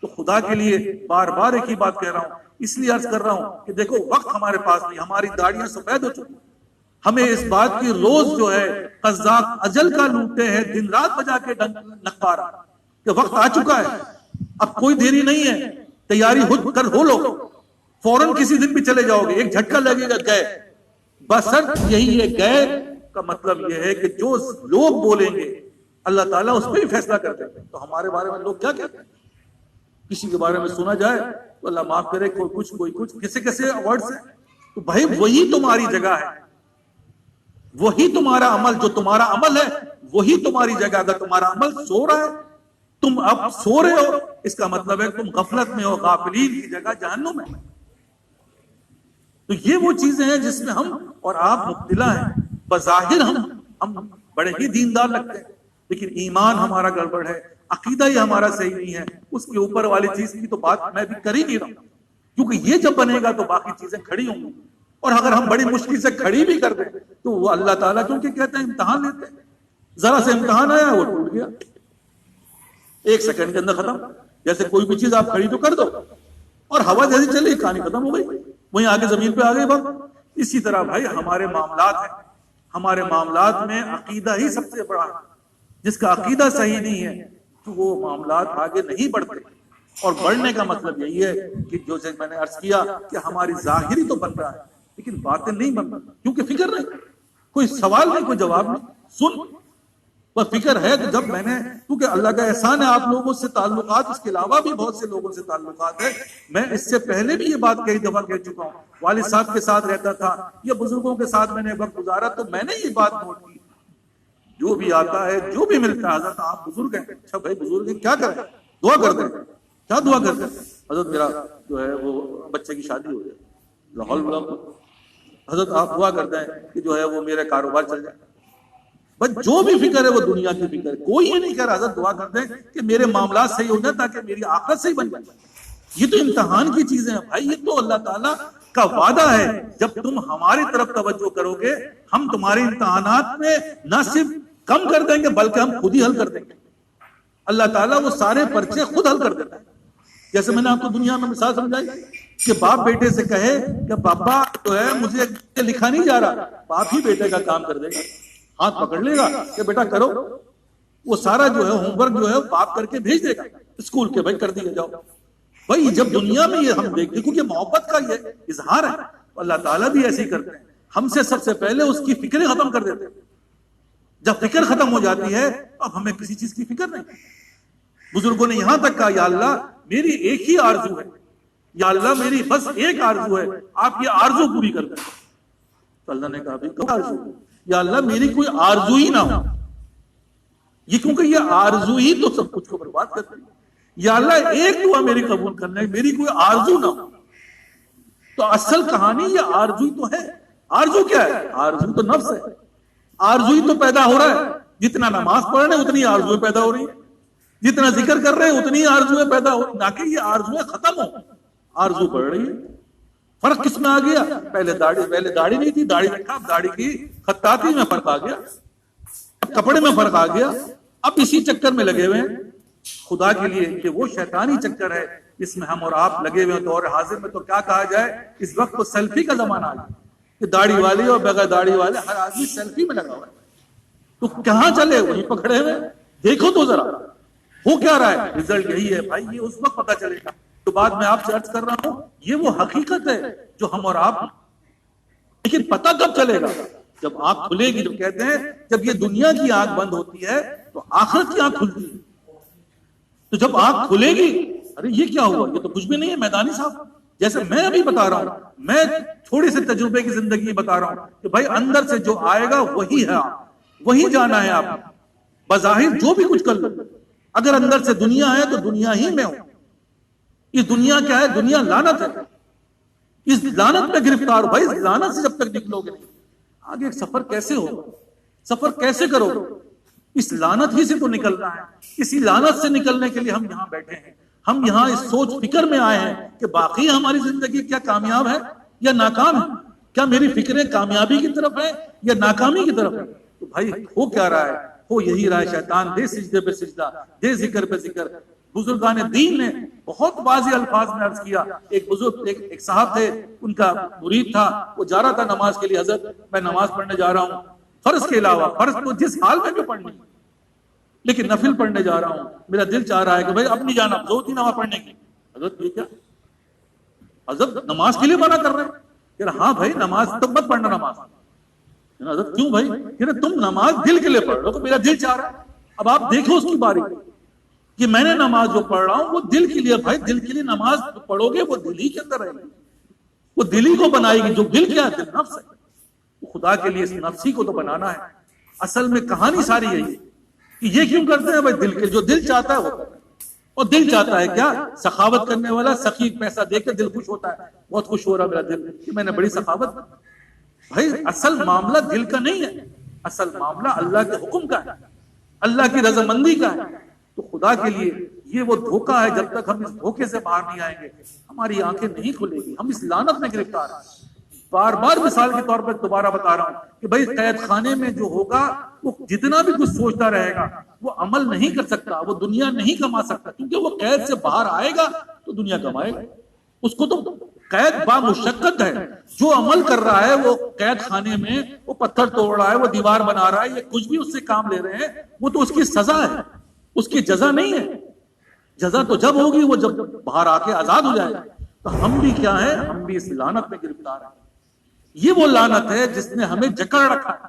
تو خدا کے لیے بار بار ایک ہی بات کہہ رہا ہوں, اس لیے عرض کر رہا ہوں کہ دیکھو وقت ہمارے پاس نہیں, ہماری داڑیاں سفید ہو چکی. ہمیں اس بات کی روز جو ہے قذاق اجل کا لوٹتے ہیں, دن رات بجا کے نقارا کہ وقت آ چکا ہے, اب کوئی دیری نہیں ہے, تیاری ہو لو, فوراً کسی دن بھی چلے جاؤ گے, ایک جھٹکا لگے گا, گئے. بس یہی ہے, گئے کا مطلب یہ ہے کہ جو لوگ بولیں گے اللہ تعالیٰ اس پہ ہی فیصلہ کرتے ہیں. تو ہمارے بارے میں لوگ کیا کہتے ہیں؟ کسی کے بارے میں سنا جائے تو اللہ معاف کرے کوئی کچھ کیسے ورڈز ہیں. تو بھائی وہی تمہاری جگہ ہے, وہی تمہارا عمل, جو تمہارا عمل ہے وہی تمہاری جگہ. اگر تمہارا عمل سو رہا ہے, تم اب سو رہے ہو, اس کا مطلب ہے تم غفلت میں ہو, غافلین کی جگہ جہنم ہے. تو یہ وہ چیزیں ہیں جس میں ہم اور آپ مبتلا ہیں. بظاہر ہم بڑے ہی دیندار لگتے ہیں, لیکن ایمان ہمارا گڑبڑ ہے, عقیدہ ہی ہمارا صحیح نہیں ہے. اس کے اوپر والی چیز کی تو بات میں بھی کر ہی نہیں رہا ہوں, کیونکہ یہ جب بنے گا تو باقی چیزیں کھڑی ہوں گی. اور اگر ہم بڑی مشکل سے کھڑی بھی کر دیں تو وہ اللہ تعالیٰ کیونکہ کہتے ہیں امتحان لیتے ہیں. ذرا سے امتحان آیا وہ ٹوٹ گیا, 1 سیکنڈ کے اندر ختم. جیسے کوئی بھی چیز آپ کھڑی تو کر دو, اور ہوا جیسی چلی کہانی ختم ہو گئی, وہیں آگے زمین پہ آ گئی بات. اسی طرح بھائی ہمارے معاملات ہیں, ہمارے معاملات میں عقیدہ ہی سب سے بڑا ہے. جس کا عقیدہ صحیح نہیں ہے تو وہ معاملات آگے نہیں بڑھتے. اور بڑھنے کا مطلب یہی ہے کہ جو میں نے عرض کیا کہ ہماری ظاہری تو بن رہا ہے لیکن باتیں نہیں بن رہی, کیونکہ فکر نہیں, کوئی سوال نہیں, کوئی جواب نہیں, سن بس فکر ہے. تو جب میں نے, کیونکہ اللہ کا احسان ہے آپ لوگوں سے تعلقات, اس کے علاوہ بھی بہت سے لوگوں سے تعلقات ہے. میں اس سے پہلے بھی یہ بات کئی دفعہ کہہ چکا ہوں, والد صاحب کے ساتھ رہتا تھا یا بزرگوں کے ساتھ میں نے وقت گزارا, تو میں نے یہ بات نوٹ کی, جو بھی آتا ہے جو بھی ملتا ہے, حضرت آپ بزرگ ہیں, اچھا بھائی بزرگ ہیں, کیا کریں, دعا کرتے ہیں, کیا دعا کرتے ہیں, حضرت میرا جو ہے وہ بچے کی شادی ہو جائے, لاہور بلا, حضرت آپ دعا کرتے ہیں کہ جو ہے وہ میرا کاروبار چل جائے. بس جو بھی فکر ہے وہ دنیا کی فکر ہے, کوئی یہ نہیں کہہ رہا حضرت دعا کرتے ہیں کہ میرے معاملات صحیح ہو جائیں تاکہ میری آخرت صحیح بن جائے. یہ تو امتحان کی چیزیں ہیں بھائی, یہ تو اللہ تعالیٰ کا وعدہ ہے. جب تم ہماری طرف توجہ کرو گے ہم تمہارے امتحانات میں نہ صرف کم کر دیں گے بلکہ ہم خود ہی حل کر دیں گے. اللہ تعالیٰ وہ سارے پرچے خود حل کر دیتا ہے. جیسے میں نے آپ کو دنیا میں مثال سمجھائی کہ باپ بیٹے سے کہے کہ پاپا جو ہے مجھے لکھا نہیں جا رہا, باپ ہی بیٹے کا کام کر دے گا, ہاتھ پکڑ لے گا کہ بیٹا کرو, وہ سارا جو ہے ہوم ورک جو ہے باپ کر کے بھیج دے گا اسکول کے, بھائی کر دیا جاؤ. بھائی جب دنیا میں یہ ہم دیکھتے, کیونکہ محبت کا یہ اظہار ہے, اللہ تعالیٰ بھی ایسے ہی کرتے ہیں, ہم سے سب سے پہلے اس کی فکریں ختم کر دیتے ہیں. جب فکر ختم ہو جاتی ہے اب ہمیں کسی چیز کی فکر نہیں. بزرگوں نے یہاں تک کہا یا اللہ میری ایک ہی آرزو ہے, یا اللہ میری بس ایک آرزو ہے, آپ یہ آرزو پوری کر دیں. تو اللہ نے کہا بھائی آرزو, یا اللہ میری کوئی آرزو ہی نہ ہو, یہ کیونکہ یہ آرزو ہی تو سب کچھ کو برباد کرتی ہے. یا اللہ ایک دعا میری قبول کرنا ہے, میری کوئی آرزو نہ ہو. تو اصل کہانی یہ آرزو ہی تو ہے. آرزو کیا ہے؟ آرزو تو نفس ہے, آرزو ہی تو پیدا ہو رہا ہے. جتنا نماز پڑھ رہے ہیں اتنی آرزویں پیدا ہو رہی ہیں, جتنا ذکر کر رہے ہیں اتنی آرزویں پیدا ہو رہی, نہ کہ یہ آرزویں ختم ہو, آرزو بڑھ رہی ہے. فرق کس میں آ گیا؟ پہلے داڑھی نہیں تھی, داڑھی رکھا, اب داڑھی کی خطاطی میں فرق آ گیا, کپڑے میں فرق آ گیا, اب اسی چکر میں لگے ہوئے ہیں. خدا کے لیے کہ وہ شیطانی چکر ہے جس میں ہم اور آپ لگے ہوئے ہیں. دور حاضر میں تو کیا کہا جائے, اس وقت تو سیلفی کا زمانہ ہے کہ داڑھی والے اور بغیر داڑھی والے ہر آدمی سیلفی میں لگا ہوا ہے، تو کہاں چلے؟ وہیں پکڑے ہوئے، دیکھو تو ذرا ہو کیا رہا ہے، رزلٹ یہی ہے بھائی، یہ اس وقت پتا چلے گا۔ تو بات میں آپ سے عرض کر رہا ہوں، یہ وہ حقیقت ہے جو ہم اور آپ، لیکن پتہ کب چلے گا؟ جب آنکھ کھلے گی۔ جو کہتے ہیں جب یہ دنیا کی آنکھ بند ہوتی ہے تو آخرت کی آنکھ کھلتی ہے۔ تو جب آنکھ کھلے گی، ارے یہ کیا ہوا، یہ تو کچھ بھی نہیں ہے میدانی صاحب، جیسے میں ابھی بتا رہا ہوں، میں تھوڑے سے تجربے کی زندگی بتا رہا ہوں کہ بھائی اندر سے جو آئے گا وہی ہے، وہی جانا ہے آپ نے۔ بظاہر جو بھی کچھ کر لو، اگر اندر سے دنیا ہے تو دنیا ہی میں ہوں۔ یہ دنیا کیا ہے؟ دنیا لعنت ہے، اس لعنت میں گرفتار ہو بھائی، اس لعنت سے جب تک نکلو گے نہیں آگے سفر کیسے ہوگا، سفر کیسے کرو گے؟ اس لعنت ہی سے تو نکلنا ہے۔ اسی لعنت سے نکلنے کے لیے ہم یہاں بیٹھے ہیں، ہم یہاں اس سوچ فکر میں آئے ہیں کہ باقی ہماری زندگی کیا کامیاب ہے یا ناکام ہے، کیا میری فکریں کامیابی کی طرف ہیں یا ناکامی کی طرف ہیں؟ تو بھائی ہو کیا رہا ہے؟ ہو یہی رہا ہے، شیطان دے سجدے پہ سجدہ، دے ذکر پہ ذکر۔ بزرگان دین نے بہت واضح الفاظ میں عرض کیا۔ ایک بزرگ ایک صاحب تھے، ان کا مرید تھا، وہ جا رہا تھا نماز کے لیے، حضرت میں نماز پڑھنے جا رہا ہوں، فرض کے علاوہ، فرض تو جس حال میں بھی پڑھنی، لیکن نفل پڑھنے جا رہا ہوں، میرا دل چاہ رہا ہے کہ بھائی اب نہیں جانا، ضرورت ہی نماز پڑھنے کی۔ حضرت یہ کیا؟ حضرت نماز کے لیے منع کر رہے ہیں؟ کہ ہاں بھائی نماز تو مت پڑھنا نماز۔ حضرت کیوں بھائی؟ کہ تم نماز دل کے لیے پڑھ رہے ہو، میرا دل چاہ رہا ہے۔ اب آپ دیکھو اس کی باری کہ میں نے نماز جو پڑھ رہا ہوں وہ دل کے لیے، بھائی دل کے لیے نماز پڑھو گے وہ دل ہی کے اندر رہے گی، وہ دل ہی کو بنائے گی۔ جو دل کیا ہے؟ نفس ہے۔ خدا کے لیے اس نفسی کو تو بنانا ہے۔ اصل میں کہانی ساری یہی ہے کہ یہ کیوں کرتے ہیں بھائی؟ دل کے جو دل چاہتا ہے وہ کرتے ہیں۔ اور دل چاہتا ہے کیا؟ سخاوت کرنے والا سخی پیسہ دے کے دل خوش ہوتا ہے، بہت خوش ہو رہا میرا دل کہ میں نے بڑی سخاوت۔ بھائی اصل معاملہ دل کا نہیں ہے، اصل معاملہ اللہ کے حکم کا ہے، اللہ کی رضامندی کا ہے۔ تو خدا کے لیے یہ وہ دھوکہ ہے، جب تک ہم اس دھوکے سے باہر نہیں آئیں گے ہماری آنکھیں نہیں کھلے گی، ہم اس لعنت میں گرفتار ہیں۔ بار بار مثال کے طور پر دوبارہ بتا رہا ہوں کہ بھائی قید خانے میں جو ہوگا وہ جتنا بھی کچھ سوچتا رہے گا وہ عمل نہیں کر سکتا، وہ دنیا نہیں کما سکتا، کیونکہ وہ قید سے باہر آئے گا تو دنیا کمائے گا۔ اس کو تو قید بامشقت ہے، جو عمل کر رہا ہے وہ قید خانے میں وہ پتھر توڑ رہا ہے، وہ دیوار بنا رہا ہے، یہ کچھ بھی اس سے کام لے رہے ہیں، وہ تو اس کی سزا ہے، اس کی جزا نہیں ہے۔ جزا تو جب ہوگی وہ جب باہر آ کے آزاد ہو جائے گا۔ تو ہم بھی کیا ہے؟ ہم بھی اس لعنت میں گرفتار ہیں۔ یہ وہ لعنت ہے جس نے ہمیں جکڑ رکھا ہے۔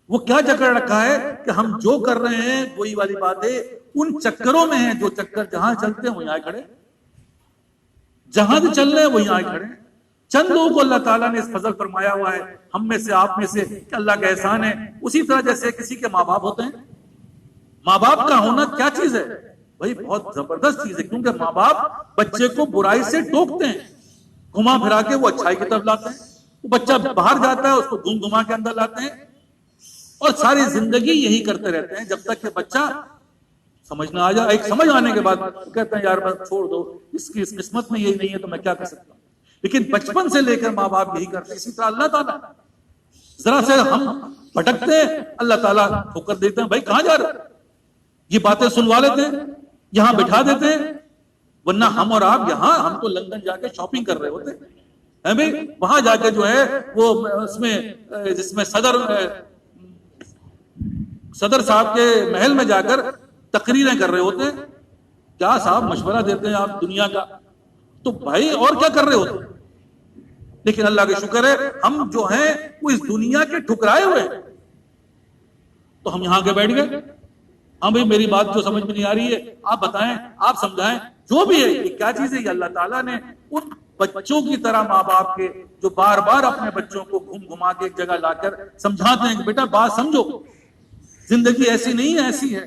وہ کیا جکڑ رکھا ہے کہ ہم جو کر رہے ہیں وہی والی بات ہے، ان چکروں میں ہیں، جو چکر جہاں چلتے ہیں وہیں آئے کھڑے، جہاں بھی چل رہے ہیں وہیں آئے کھڑے۔ چند لوگوں کو اللہ تعالیٰ نے اس فضل فرمایا ہوا ہے، ہم میں سے آپ میں سے، کہ اللہ کا احسان ہے۔ اسی طرح جیسے کسی کے ماں باپ ہوتے ہیں، ماں باپ کا ہونا کیا چیز ہے بھائی؟ بہت زبردست چیز ہے، کیونکہ ماں باپ بچے کو برائی سے ٹوکتے ہیں، گھما پھرا کے وہ اچھائی کی طرف لاتے ہیں۔ وہ بچہ باہر جاتا ہے اس کو گھوم گھما کے اندر لاتے ہیں، اور ساری زندگی یہی کرتے رہتے ہیں جب تک کہ بچہ سمجھ نہ آ جائے۔ ایک سمجھ آنے کے بعد کہتے ہیں یار بس چھوڑ دو، اس کی اس قسمت میں یہی نہیں ہے تو میں کیا کر سکتا ہوں۔ لیکن بچپن سے لے کر ماں باپ یہی کرتے ہیں۔ اسی طرح اللہ تعالیٰ ذرا سے ہم بھٹکتے ہیں، اللہ تعالیٰ ٹھوکر دیتے ہیں، بھائی کہاں جا رہے؟ یہ باتیں سنوا لیتے ہیں، یہاں بٹھا دیتے ہیں، ورنہ ہم اور آپ یہاں، ہم تو لندن جا کے شاپنگ کر رہے ہوتے ہیں بھائی، وہاں جا کے جو ہے وہ اس میں جس میں صدر صاحب کے محل میں جا کر تقریریں کر رہے ہوتے ہیں۔ کیا صاحب مشورہ دیتے ہیں آپ دنیا کا؟ تو بھائی اور کیا کر رہے ہوتے ہیں؟ لیکن اللہ کا شکر ہے ہم جو ہیں وہ اس دنیا کے ٹھکرائے ہوئے ہیں، تو ہم یہاں کے بیٹھ گئے۔ ہاں بھائی میری بات جو سمجھ میں نہیں آ رہی ہے آپ بتائیں، آپ سمجھائیں، جو بھی ہے یہ کیا چیز ہے؟ یہ اللہ تعالیٰ نے ان بچوں کی طرح ماں باپ کے جو بار بار اپنے بچوں کو گھوم گھما کے ایک جگہ لا کر سمجھاتے ہیں کہ بیٹا بات سمجھو، زندگی ایسی نہیں ہے ایسی ہے۔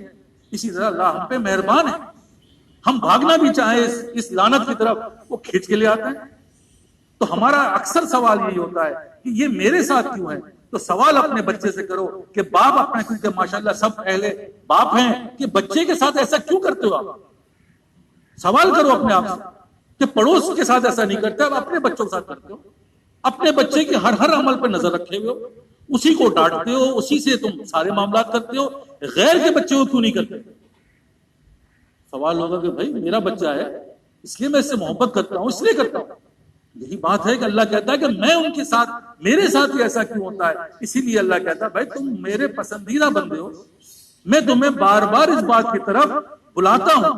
اسی طرح اللہ ہم پہ مہربان ہے، ہم بھاگنا بھی چاہیں اس لعنت کی طرف وہ کھینچ کے لے آتے ہیں۔ تو ہمارا اکثر سوال یہی ہوتا ہے کہ یہ میرے ساتھ کیوں ہے؟ تو سوال اپنے بچے سے کرو کہ باپ اپنا، کیونکہ ماشاءاللہ سب اہل باپ ہیں، کہ بچے کے ساتھ ایسا کیوں کرتے ہو آپ؟ سوال کرو اپنے آپ سے کہ پڑوس کے ساتھ ایسا نہیں کرتے، اب اپنے بچوں کے ساتھ کرتے ہو، اپنے بچے کے ہر عمل پر نظر رکھے ہوئے ہو، اسی کو ڈانٹتے ہو، اسی سے تم سارے معاملات کرتے ہو، غیر کے بچے کو کیوں نہیں کرتے؟ سوال ہوگا کہ بھائی میرا بچہ ہے اس لیے میں اس سے محبت کرتا ہوں، اس لیے کرتا ہوں۔ یہی بات ہے کہ اللہ کہتا ہے کہ میں ان کے ساتھ، میرے ساتھ ہی ایسا کیوں ہوتا ہے؟ اسی لیے اللہ کہتا ہے بھائی تم میرے پسندیدہ بندے ہو، میں تمہیں بار بار اس بات کی طرف بلاتا ہوں،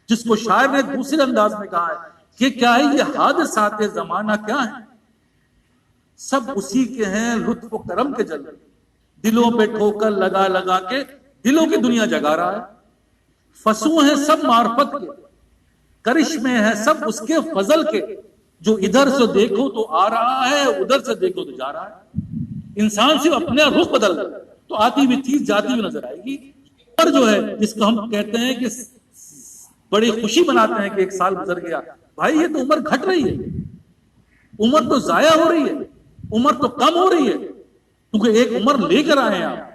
جس کو شاعر نے دوسرے انداز میں کہا ہے کہ کیا ہے یہ حادثات زمانہ کیا ہے، سب اسی کے ہیں، لطف و کرم کے جلوے، دلوں پہ ٹھوکر لگا لگا کے دلوں کی دنیا جگا رہا ہے، فسوں ہیں سب معرفت کے، کرشمے ہیں سب اس کے فضل کے، جو ادھر سے دیکھو تو آ رہا ہے، ادھر سے دیکھو تو جا رہا ہے۔ انسان صرف اپنے رخ بدل کر تو آتی ہوئی چیز جاتی ہوئی نظر آئے گی۔ اور جو ہے جس کو ہم کہتے ہیں کہ بڑی خوشی مناتے ہیں کہ ایک سال گزر گیا، بھائی یہ تو عمر گھٹ رہی ہے، عمر تو ضائع ہو رہی ہے، عمر تو کم ہو رہی ہے، کیونکہ ایک عمر لے کر آئے ہیں آپ۔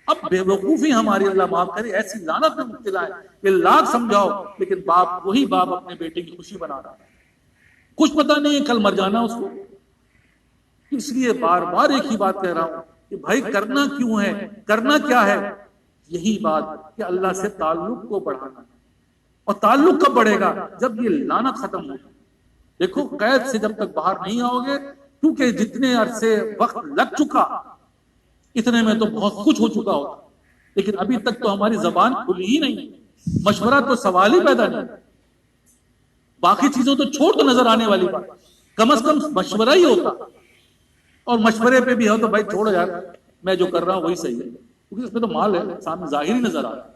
اب بے وقوفی ہماری، اللہ معاف کرے، ایسی لعنت میں مبتلا ہے کہ لاکھ سمجھاؤ لیکن باپ، وہی باپ اپنے بیٹے کی خوشی بنا رہا ہے، کچھ پتا نہیں ہے کل مر جانا اس کو۔ اس لیے بار بار ایک ہی بات کہہ رہا ہوں کہ بھائی کرنا کیوں ہے، کرنا کیا ہے؟ یہی بات کہ اللہ سے تعلق کو بڑھانا، اور تعلق کب بڑھے گا؟ جب یہ لعنت ختم ہو۔ دیکھو قید سے جب تک باہر نہیں آؤ گے، کیونکہ جتنے عرصے وقت لگ چکا اتنے میں تو بہت کچھ ہو چکا ہوتا، لیکن ابھی تک تو ہماری زبان کھلی ہی نہیں، مشورہ تو سوال ہی پیدا نہیں، باقی چیزوں تو چھوڑ تو نظر آنے والی بات، کم از کم مشورہ ہی ہوتا، اور مشورے پہ بھی ہو تو بھائی چھوڑو یار، میں جو کر رہا ہوں وہی صحیح ہے، کیونکہ اس میں تو مال ہے، سامنے ظاہر ہی نظر آ رہا ہے۔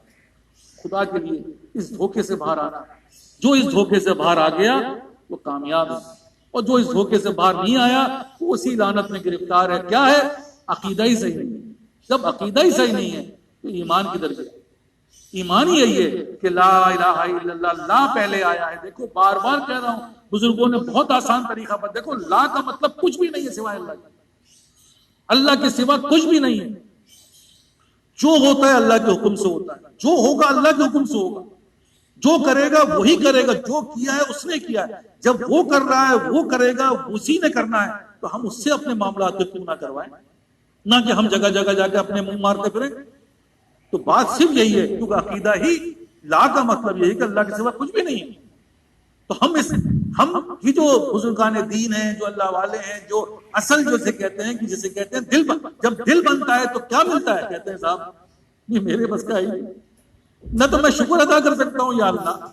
خدا کے لیے اس دھوکے سے باہر آنا، جو اس دھوکے سے باہر آ گیا وہ کامیاب ہے، اور جو اس دھوکے سے باہر نہیں آیا وہ اسی لعنت میں گرفتار ہے۔ کیا ہے؟ عقیدہ ہی صحیح نہیں ہے۔ جب عقیدہ ہی صحیح نہیں ہے تو ایمان کی درجہ، ایمان ہی یہی ہے کہ لا الہ الا اللہ، لا پہلے آیا ہے۔ دیکھو بار بار کہہ رہا ہوں، بزرگوں نے بہت آسان طریقہ پر، دیکھو لا کا مطلب کچھ بھی نہیں ہے سوائے اللہ کے، اللہ کے سوا کچھ بھی نہیں ہے، جو ہوتا ہے اللہ کے حکم سے ہوتا ہے، جو ہوگا اللہ کے حکم سے ہوگا، جو کرے گا وہی کرے گا، جو کیا ہے اس نے کیا ہے، جب وہ کر رہا ہے وہ کرے گا، اسی نے کرنا ہے، تو ہم اس سے اپنے معاملات کو کیوں نہ کروائیں، نہ کہ ہم جگہ جگہ جا کے اپنے منہ مارتے پھریں۔ تو بات صرف یہی ہے، کیونکہ عقیدہ ہی، لا کا مطلب یہی کہ اللہ کے سوا کچھ بھی نہیں ہے۔ تو ہم یہ جو بزرگان دین ہیں، جو اللہ والے ہیں، جو اصل جسے کہتے ہیں، کہ جسے کہتے ہیں دل، جب دل بنتا ہے تو کیا ملتا ہے؟ کہتے ہیں صاحب یہ میرے بس کا ہی نہ تو میں شکر ادا کر سکتا ہوں یا اللہ،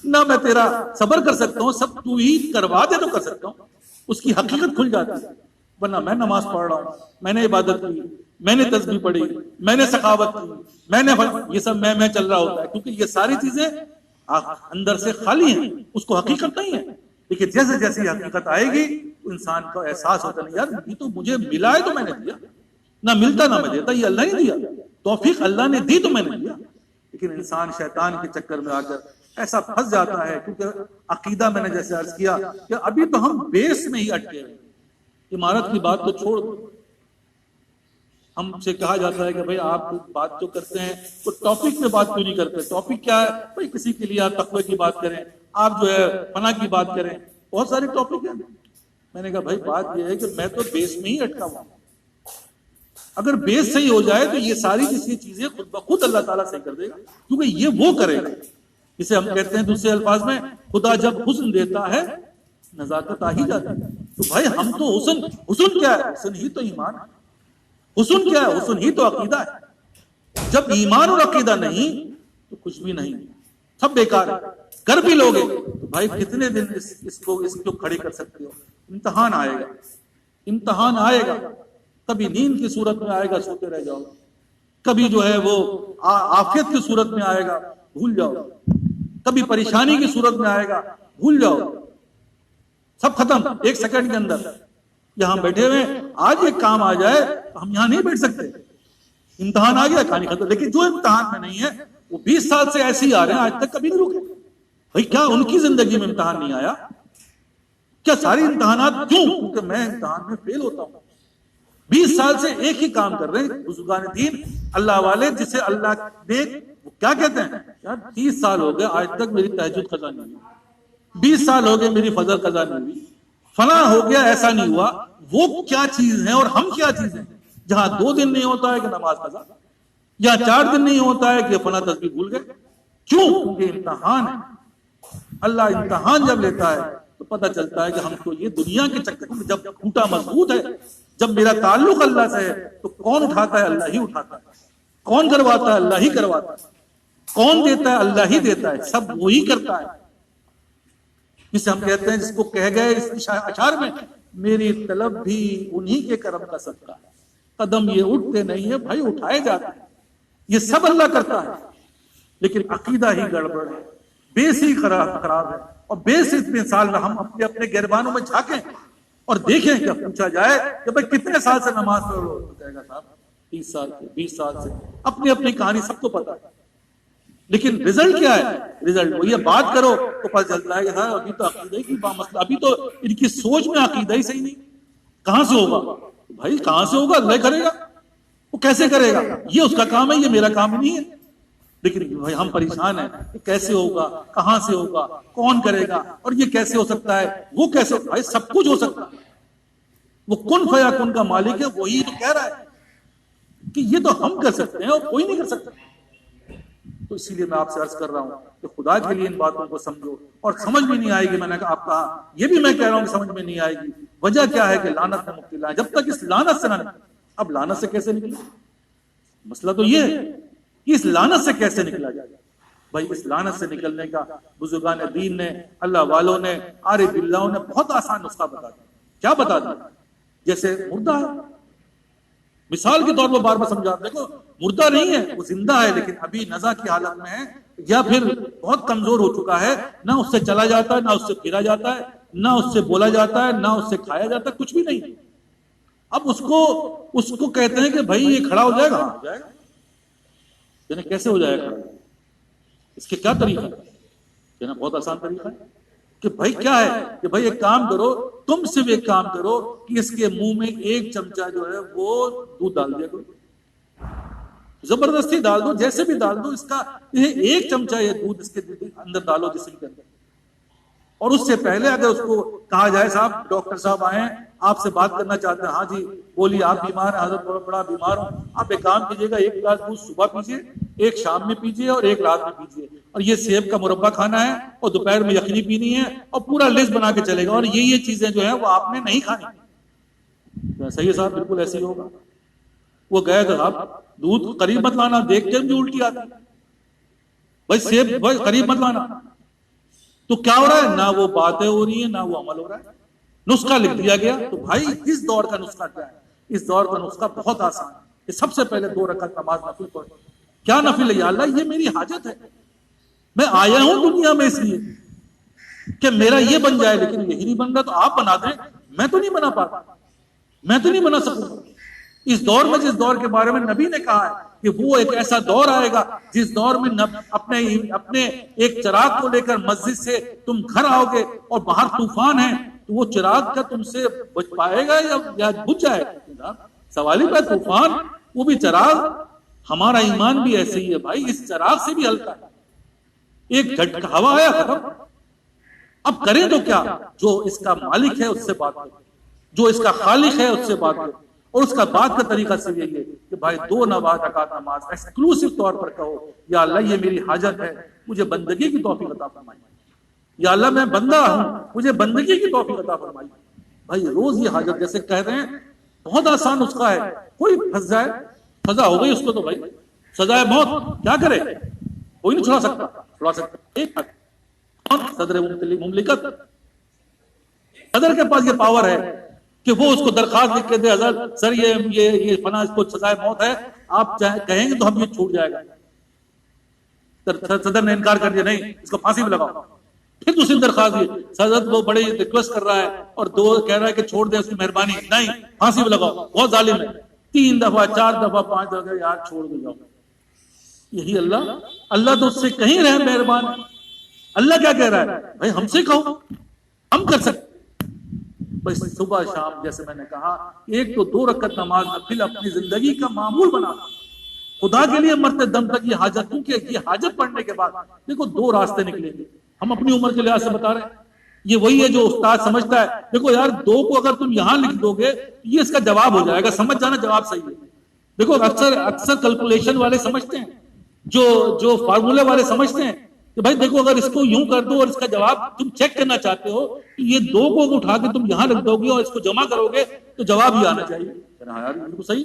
نہ میں تیرا صبر کر سکتا ہوں، سب تو ہی کروا دے تو کر سکتا ہوں، اس کی حقیقت کھل جاتی ہے۔ ورنہ میں نماز پڑھ رہا ہوں، میں نے عبادت کی، میں نے تسبیح پڑھی، میں نے سخاوت کی، میں نے یہ سب میں چل رہا ہوتا ہے، کیونکہ یہ ساری چیزیں اندر سے خالی ہیں، اس کو حقیقت نہیں ہے۔ لیکن جیسے جیسے یہ حقیقت آئے گی انسان کو احساس ہوتا نہیں، یار یہ تو مجھے ملا ہے تو میں نے دیا، نہ ملتا نہ میں دیتا، یہ اللہ نے دیا، توفیق اللہ نے دی تو میں نے دیا۔ لیکن انسان شیطان کے چکر میں آ کر ایسا پھنس جاتا ہے، کیونکہ عقیدہ میں نے جیسے عرض کیا کہ ابھی تو ہم بیس میں ہی اٹکے ہیں، عمارت کی بات تو چھوڑ دو۔ ہم سے کہا جاتا ہے کہ بھئی آپ بات جو کرتے ہیں تو ٹاپک پہ بات کیوں نہیں کرتے؟ ٹاپک کیا ہے بھئی؟ کسی کے لیے آپ تقوی کی بات کریں، آپ جو ہے فنا کی بات کریں، بہت سارے ٹاپک ہیں۔ میں نے کہا بھائی بات یہ ہے کہ میں تو بیس میں ہی اٹکا ہوں، اگر بیس صحیح ہو جائے تو یہ ساری کسی چیزیں خود بخود اللہ تعالیٰ صحیح کر دے گا، کیونکہ یہ وہ کرے گا۔ اسے ہم کہتے ہیں دوسرے الفاظ میں، خدا جب حسن دیتا ہے نزاکت آ ہی جاتی ہے۔ تو بھائی ہم تو حسن کیا ہے؟ حسن ہی تو ایمان ہے۔ حسن کیا ہے؟ حسن ہی تو عقیدہ ہے۔ جب ایمان اور عقیدہ نہیں تو کچھ بھی نہیں، سب بیکار ہے۔ کر بھی لوگے تو بھائی کتنے دن اس کو کھڑی کر سکتے ہو؟ امتحان آئے گا، امتحان آئے گا، کبھی نیند کی صورت میں آئے گا سوتے رہ جاؤ، کبھی جو ہے وہ عافیت کی صورت میں آئے گا بھول جاؤ، کبھی پریشانی کی صورت میں آئے گا بھول جاؤ، سب ختم ایک سیکنڈ کے اندر۔ یہاں بیٹھے ہوئے آج ایک کام آ جائے تو ہم یہاں نہیں بیٹھ سکتے، امتحان آ گیا کہانی ختم۔ لیکن جو امتحان میں نہیں ہے وہ 20 سال سے ایسے ہی آ رہے ہیں، آج تک کبھی نہیں رکے۔ بھائی کیا ان کی زندگی میں امتحان نہیں آیا؟ کیا ساری امتحانات کیوں؟ کیونکہ میں امتحان میں فیل ہوتا ہوں۔ 20 سال سے ایک ہی کام کر رہے ہیں بزرگان دین، اللہ والے، جسے اللہ نے کیا کہتے ہیں، یار 30 سال ہو گئے آج تک میری تہجد قضا نہیں ہوئی، 20 سال ہو گئے میری فجر قضا نہیں ہوئی، فلاں ہو گیا ایسا نہیں ہوا۔ وہ کیا چیز ہے اور ہم کیا چیز ہیں؟ جہاں 2 دن نہیں ہوتا ہے کہ نماز قضا، یا 4 دن نہیں ہوتا ہے کہ فلاں تسبیح بھول گئے۔ کیوں؟ کیونکہ امتحان ہے۔ اللہ امتحان جب لیتا ہے تو پتہ چلتا ہے کہ ہم تو یہ دنیا کے چکر میں جب کھوٹا مضبوط ہے، جب میرا تعلق اللہ سے ہے تو کون اٹھاتا ہے؟ اللہ ہی اٹھاتا ہے. کون کرواتا ہے؟ اللہ ہی کرواتا ہے. کون دیتا ہے؟ اللہ ہی دیتا ہے. سب وہی کرتا ہے. جسے ہم کہتے ہیں، جس کو کہہ گئے اس اشعار میں، میری طلب بھی انہی کے کرم کا صدقہ ہے. قدم یہ اٹھتے نہیں ہے بھائی، اٹھائے جاتے ہیں. یہ سب اللہ کرتا ہے. لیکن عقیدہ ہی گڑبڑ ہے، بیس ہی خراب ہے. اور بیس اتنے سال میں ہم اپنے گہربانوں میں جھانکیں اور دیکھیں کہ پوچھا جائے کہ بھائی کتنے سال سے نماز پڑھ رہے ہو جائے گا صاحب 30 سال سے 20 سال سے. اپنی اپنی کہانی سب کو پتا ہے. لیکن رزلٹ کیا ہے؟ رزلٹ وہ یہ بات کرو تو پتہ چلتا ہے کہ ہاں ابھی تو عقیدہ کی مسئلہ، ابھی تو ان کی سوچ میں عقیدہ ہی صحیح نہیں. کہاں سے ہوگا بھائی؟ کہاں سے ہوگا؟ اللہ کرے گا. وہ کیسے کرے گا؟ یہ اس کا کام ہے، یہ میرا کام نہیں ہے. لیکن بھائی ہم پریشان ہیں کہ کیسے ہوگا، کہاں سے ہوگا، کون کرے گا، اور یہ کیسے ہو سکتا ہے، وہ کیسے. بھائی سب کچھ ہو سکتا ہے. وہ کن فیکون کا مالک ہے، وہی تو کہہ رہا ہے کہ یہ تو ہم کر سکتے ہیں اور کوئی نہیں کر سکتا. تو اسی لیے میں آپ سے عرض کر رہا ہوں کہ خدا کے لیے ان باتوں کو سمجھو. اور سمجھ میں نہیں آئے گی، میں نے آپ کہا یہ بھی میں کہہ رہا ہوں کہ سمجھ میں نہیں آئے گی. وجہ کیا ہے کہ لعنت میں مبتلا ہے. جب تک اس لعنت سے نہ نکلے. اب لعنت سے کیسے نکلے؟ مسئلہ تو یہ ہے کہ اس لعنت سے کیسے نکلا جائے. بھائی اس لعنت سے نکلنے کا بزرگان دین نے، اللہ والوں نے، عارف باللہ نے بہت آسان نسخہ بتا دیا. کیا بتا دیا؟ جیسے مردہ ہے، مثال کے طور پر بار بار سمجھا. دیکھو مردہ نہیں ہے، وہ زندہ ہے، لیکن ابھی نزع کی حالت میں ہے، یا پھر بہت کمزور ہو چکا ہے. نہ اس سے چلا جاتا ہے، نہ اس سے پھرا جاتا ہے، نہ اس سے بولا جاتا ہے، نہ اس سے کھایا جاتا ہے، کچھ بھی نہیں. اب اس کو کہتے ہیں کہ بھائی یہ کھڑا ہو جائے گا. ہو جائے گا. یعنی کیسے ہو جائے گا کھڑا؟ اس کے کیا طریقہ ہے؟ یعنی بہت آسان طریقہ ہے کہ بھائی کیا ہے کہ بھائی ایک کام کرو، تم صرف ایک کام کرو کہ اس کے منہ میں 1 چمچہ جو ہے وہ دودھ ڈال دیا کرو. زبردستی ڈال دو، جیسے بھی ڈال دو. اس کا یہ 1 چمچہ یہ دودھ اس کے اندر ڈالو جسم کے اندر. اور اس سے پہلے اگر اس کو کہا جائے صاحب ڈاکٹر صاحب آئے ہیں، آپ سے بات کرنا چاہتے ہیں. ہاں جی بولیے، آپ بیمار ہیں؟ حضرت بڑا بیمار ہوں. آپ ایک کام کیجیے گا، 1 گلاس دودھ صبح پیجیے، 1 شام میں پیجیے اور 1 رات میں پیجیے. اور یہ سیب کا مربع کھانا ہے، اور دوپہر میں یخنی پینی ہے، اور پورا لسٹ بنا کے چلے گا. اور یہ چیزیں جو ہیں وہ آپ نے نہیں کھانی. صحیح ہے صاحب، بالکل ایسے ہی ہوگا. وہ گئے تو صاحب دودھ قریب مت لانا، دیکھ کے مجھے الٹی آتی. بھائی سیب بھائی قریب مت لانا. تو کیا ہو رہا ہے؟ نہ وہ باتیں ہو رہی ہیں، نہ وہ عمل ہو رہا ہے. نسخہ لکھ دیا گیا. تو بھائی اس دور کا نسخہ کیا ہے؟ اس دور کا نسخہ بہت آسان ہے کہ سب سے پہلے 2 رکعت نماز نفل پڑھو. کیا نفل ہے؟ یا اللہ یہ میری حاجت ہے، میں آیا ہوں دنیا میں اس لیے کہ میرا یہ بن جائے. لیکن یہی نہیں بن رہا تو آپ بنا دیں. میں تو نہیں بنا پاتا، میں تو نہیں بنا سکوں. اس دور میں جس دور کے بارے میں نبی نے کہا ہے کہ وہ ایک ایسا دور آئے گا جس دور میں اپنے ایک چراغ کو لے کر مسجد سے تم گھر آؤ گے اور باہر طوفان ہے، تو وہ چراغ کا تم سے بچ پائے گا یا بجھ جائے گا؟ سوال ہی پہ طوفان، وہ بھی چراغ. ہمارا ایمان بھی ایسے ہی ہے بھائی، اس چراغ سے بھی ہلکا ہے. ایک جھٹکا ہوا آیا ختم. اب کریں تو کیا؟ جو اس کا مالک ہے اس سے بات کرو، جو اس کا خالق ہے اس سے بات کرو. اور اس کا بات کا طریقہ سے یہی ہے کہ بھائی 2 رکعت نماز ایکسکلوسیو طور پر کہو، یا اللہ یہ میری حاجت ہے، مجھے بندگی کی توفیق عطا فرمائی. یا اللہ میں بندہ ہوں، مجھے بندگی کی توفیق عطا فرمائی. بھائی روز یہ حاجت جیسے کہہ رہے ہیں، بہت آسان نسخہ ہے. کوئی پھنس جائے، سزا ہو گئی اس کو، تو بھائی سزا ہے موت. کیا کرے؟ کوئی نہیں چھڑا سکتا. چھڑا سکتا ایک صدر مملکت. صدر کے پاس یہ پاور ہے کہ وہ اس کو درخواست لکھ کے دے، حضرت سر یہ فلاں اس کو سزائے موت ہے، آپ کہیں گے تو ہم یہ چھوٹ جائے گا. صدر نے انکار کر دیا، نہیں اس کو پھانسی میں لگاؤ. پھر دوسری درخواست دی، صدر وہ بڑی ریکویسٹ کر رہا ہے اور 2 کہہ رہا ہے کہ چھوڑ دیں اس کی مہربانی، نہیں پھانسی میں لگاؤ، بہت ظالم ہے. 3 دفعہ 4 دفعہ 5 دفعہ، یار چھوڑ دے جاؤ. یہی اللہ تو اس سے کہیں رحم مہربان. اللہ کیا کہہ رہا ہے؟ بھائی ہم سے کہو، ہم کر سکتے. بس صبح شام جیسے میں نے کہا، 1 تو 2 رکعت نماز نفل اپنی زندگی کا معمول بنا. خدا کے لیے مرتے دم تک یہ حاجت، کیونکہ یہ حاجت پڑھنے کے بعد دیکھو 2 راستے نکلیں گے. ہم اپنی عمر کے لحاظ سے بتا رہے ہیں. یہ وہی ہے جو استاد سمجھتا ہے، دیکھو یار 2 کو اگر تم یہاں لکھ دو گے یہ اس کا جواب ہو جائے گا، سمجھ جانا جواب صحیح ہے. دیکھو اکثر کیلکولیشن والے سمجھتے ہیں، جو فارمولے والے سمجھتے ہیں کہ بھائی دیکھو اگر اس کو یوں کر دو اور اس کا جواب تم چیک کرنا چاہتے ہو تو یہ 2 کو اٹھا کے تم یہاں رکھ دو گے اور اس کو جمع کرو گے تو جواب ہی آنا چاہیے. ہاں یار بالکل صحیح,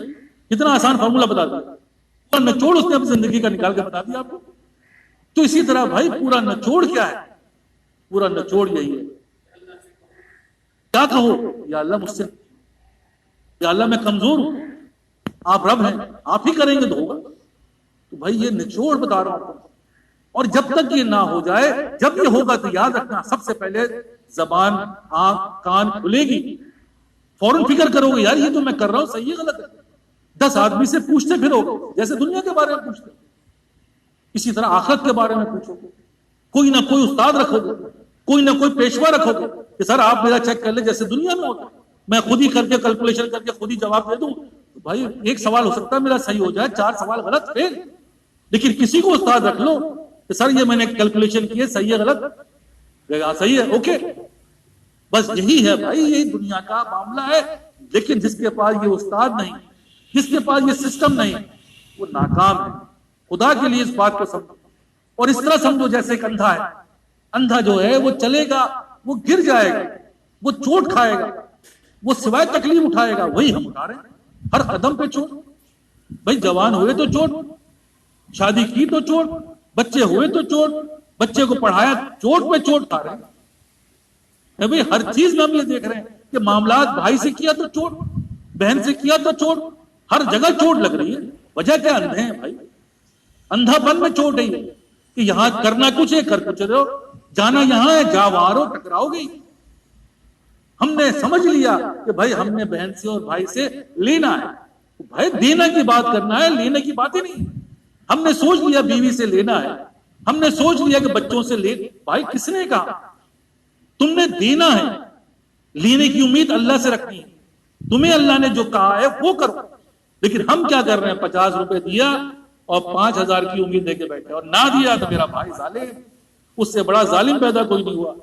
کتنا آسان فارمولا بتا دیا اور نچوڑ اس نے اپنی زندگی کا نکال کے بتا دیا آپ کو. تو اسی طرح بھائی پورا نچوڑ کیا ہے؟ پورا نچوڑ یہی ہے, کیا کہو یا اللہ مجھ سے, یا اللہ میں کمزور ہوں, آپ رب ہیں, آپ ہی کریں گے تو ہوگا. تو بھائی یہ نچوڑ بتا رہا ہوں. اور جب تک یہ نہ ہو جائے, جب یہ ہوگا تو یاد رکھنا سب سے پہلے زبان, آنکھ, کان کھلے گی, فوراً فکر کرو گے یار یہ تو میں کر رہا ہوں صحیح ہے غلط ہے. 10 آدمی سے پوچھتے پھرو جیسے دنیا کے بارے میں پوچھتے, اسی طرح آخرت کے بارے میں پوچھو, کوئی نہ کوئی استاد رکھو گے, کوئی نہ کوئی پیشوا رکھو گے کہ سر آپ میرا چیک کر لیں جیسے دنیا میں ہوتا, میں خود ہی کر کے کیلکولیشن کر کے خود ہی جواب دے دوں. بھائی ایک سوال ہو سکتا ہے میرا صحیح ہو جائے, 4 سوال غلط فیل, لیکن کسی کو استاد رکھ لو کہ سر یہ میں نے کیلکولیشن کی ہے صحیح ہے غلط, صحیح ہے اوکے. بس یہی ہے بھائی, یہی دنیا کا معاملہ ہے. لیکن جس کے پاس یہ استاد نہیں, جس کے پاس یہ سسٹم نہیں, وہ ناکام ہے. خدا کے لیے اس بات کو سمجھو, اور اس طرح سمجھو جیسے ایک اندھا ہے. اندھا جو ہے وہ چلے گا, وہ گر جائے گا, وہ چوٹ کھائے گا, وہ سوائے تکلیف اٹھائے گا. وہی ہم اٹھا رہے ہیں ہر قدم پہ چوٹ. بھائی جوان ہوئے تو چوٹ, شادی کی تو چوٹ, بچے ہوئے تو چوٹ, بچے کو پڑھایا چوٹ پہ چوٹ کھا رہے ہیں. بھائی ہر چیز میں ہم یہ دیکھ رہے ہیں کہ معاملات بھائی سے کیا تو چوٹ, بہن سے کیا تو چوٹ, ہر جگہ چوٹ لگ رہی ہے. وجہ کیا؟ اندھے ہیں بھائی. اندھا پن میں چوٹ ہے کہ یہاں کرنا کچھ ہے, کر کچھ رہے ہو, جانا یہاں ہے, جا وہاں ٹکراؤ گئی. ہم نے سمجھ لیا کہ بھائی ہم نے بہن سے اور بھائی سے لینا ہے. بھائی دینا کی بات کرنا ہے, لینے کی بات ہی نہیں. ہم نے سوچ لیا بیوی سے لینا ہے, ہم نے سوچ لیا کہ بچوں سے لے. بھائی کس نے کہا؟ تم نے دینا ہے, لینے کی امید اللہ سے رکھنی ہے. تمہیں اللہ نے جو کہا ہے وہ کرو. لیکن ہم کیا کر رہے ہیں, 50 روپے دیا اور 5000 کی امید دے کے بیٹھے, اور نہ دیا تو میرا بھائی ظالم. اس سے بڑا ظالم پیدا کوئی نہیں ہوا.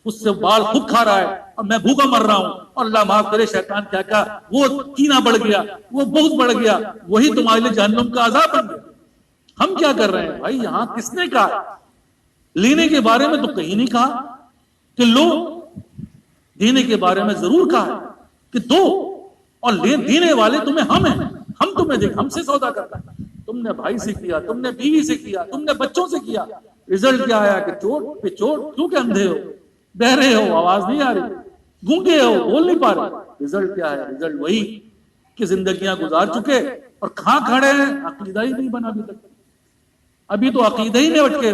اس سے بال خود کھا رہا ہے اور میں بھوکا مر رہا ہوں, اور اللہ معاف کرے شیطان کیا کہا, وہ کینہ بڑھ گیا, وہ بغض بڑھ گیا, وہی تمہارے لیے جہنم کا عذاب بن گیا. ہم کیا کر رہے ہیں بھائی؟ یہاں کس نے کہا لینے کے بارے میں؟ تو کہیں نہیں کہا کہ لو. دینے کے بارے میں ضرور کہا کہ دو, اور دینے والے تمہیں ہم ہیں. ہم تمہیں دیکھ, ہم سے سودا کرتا ہے. تم نے بھائی سے کیا, تم نے بیوی سے کیا, تم نے بچوں سے کیا. رزلٹ کیا آیا کہ چوٹ پہ چوٹ. کیوں کہ اندھے ہو, بہرے ہو, آواز نہیں آ رہی, گونگے ہو, بول نہیں پا رہے. رزلٹ کیا ہے؟ رزلٹ وہی کہ زندگیاں گزار چکے اور کھاں کھڑے ہیں, عقیدہ ہی نہیں بنا ابھی تک. ابھی تو عقیدہ ہی نہیں اٹکے.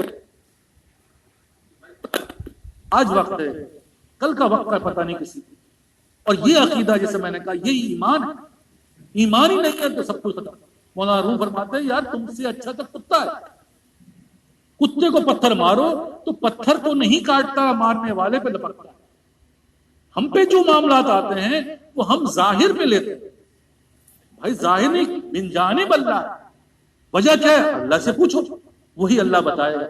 آج وقت ہے, کل کا وقت ہے پتہ نہیں کسی. اور یہ عقیدہ جیسے میں نے کہا یہ ایمان ہے. ایمان ہی نہیں ہے تو سب کچھ ختم. مولانا روح فرماتے ہیں یار تم سے اچھا تو کتا ہے. کتے کو پتھر مارو تو پتھر کو نہیں کاٹتا, مارنے والے پہ لپکتا ہے. ہم پہ جو معاملات آتے ہیں وہ ہم ظاہر پہ لیتے ہیں. بھائی ظاہر نہیں, من جانب اللہ. وجہ کیا ہے؟ اللہ سے پوچھو, وہی اللہ بتائے گا,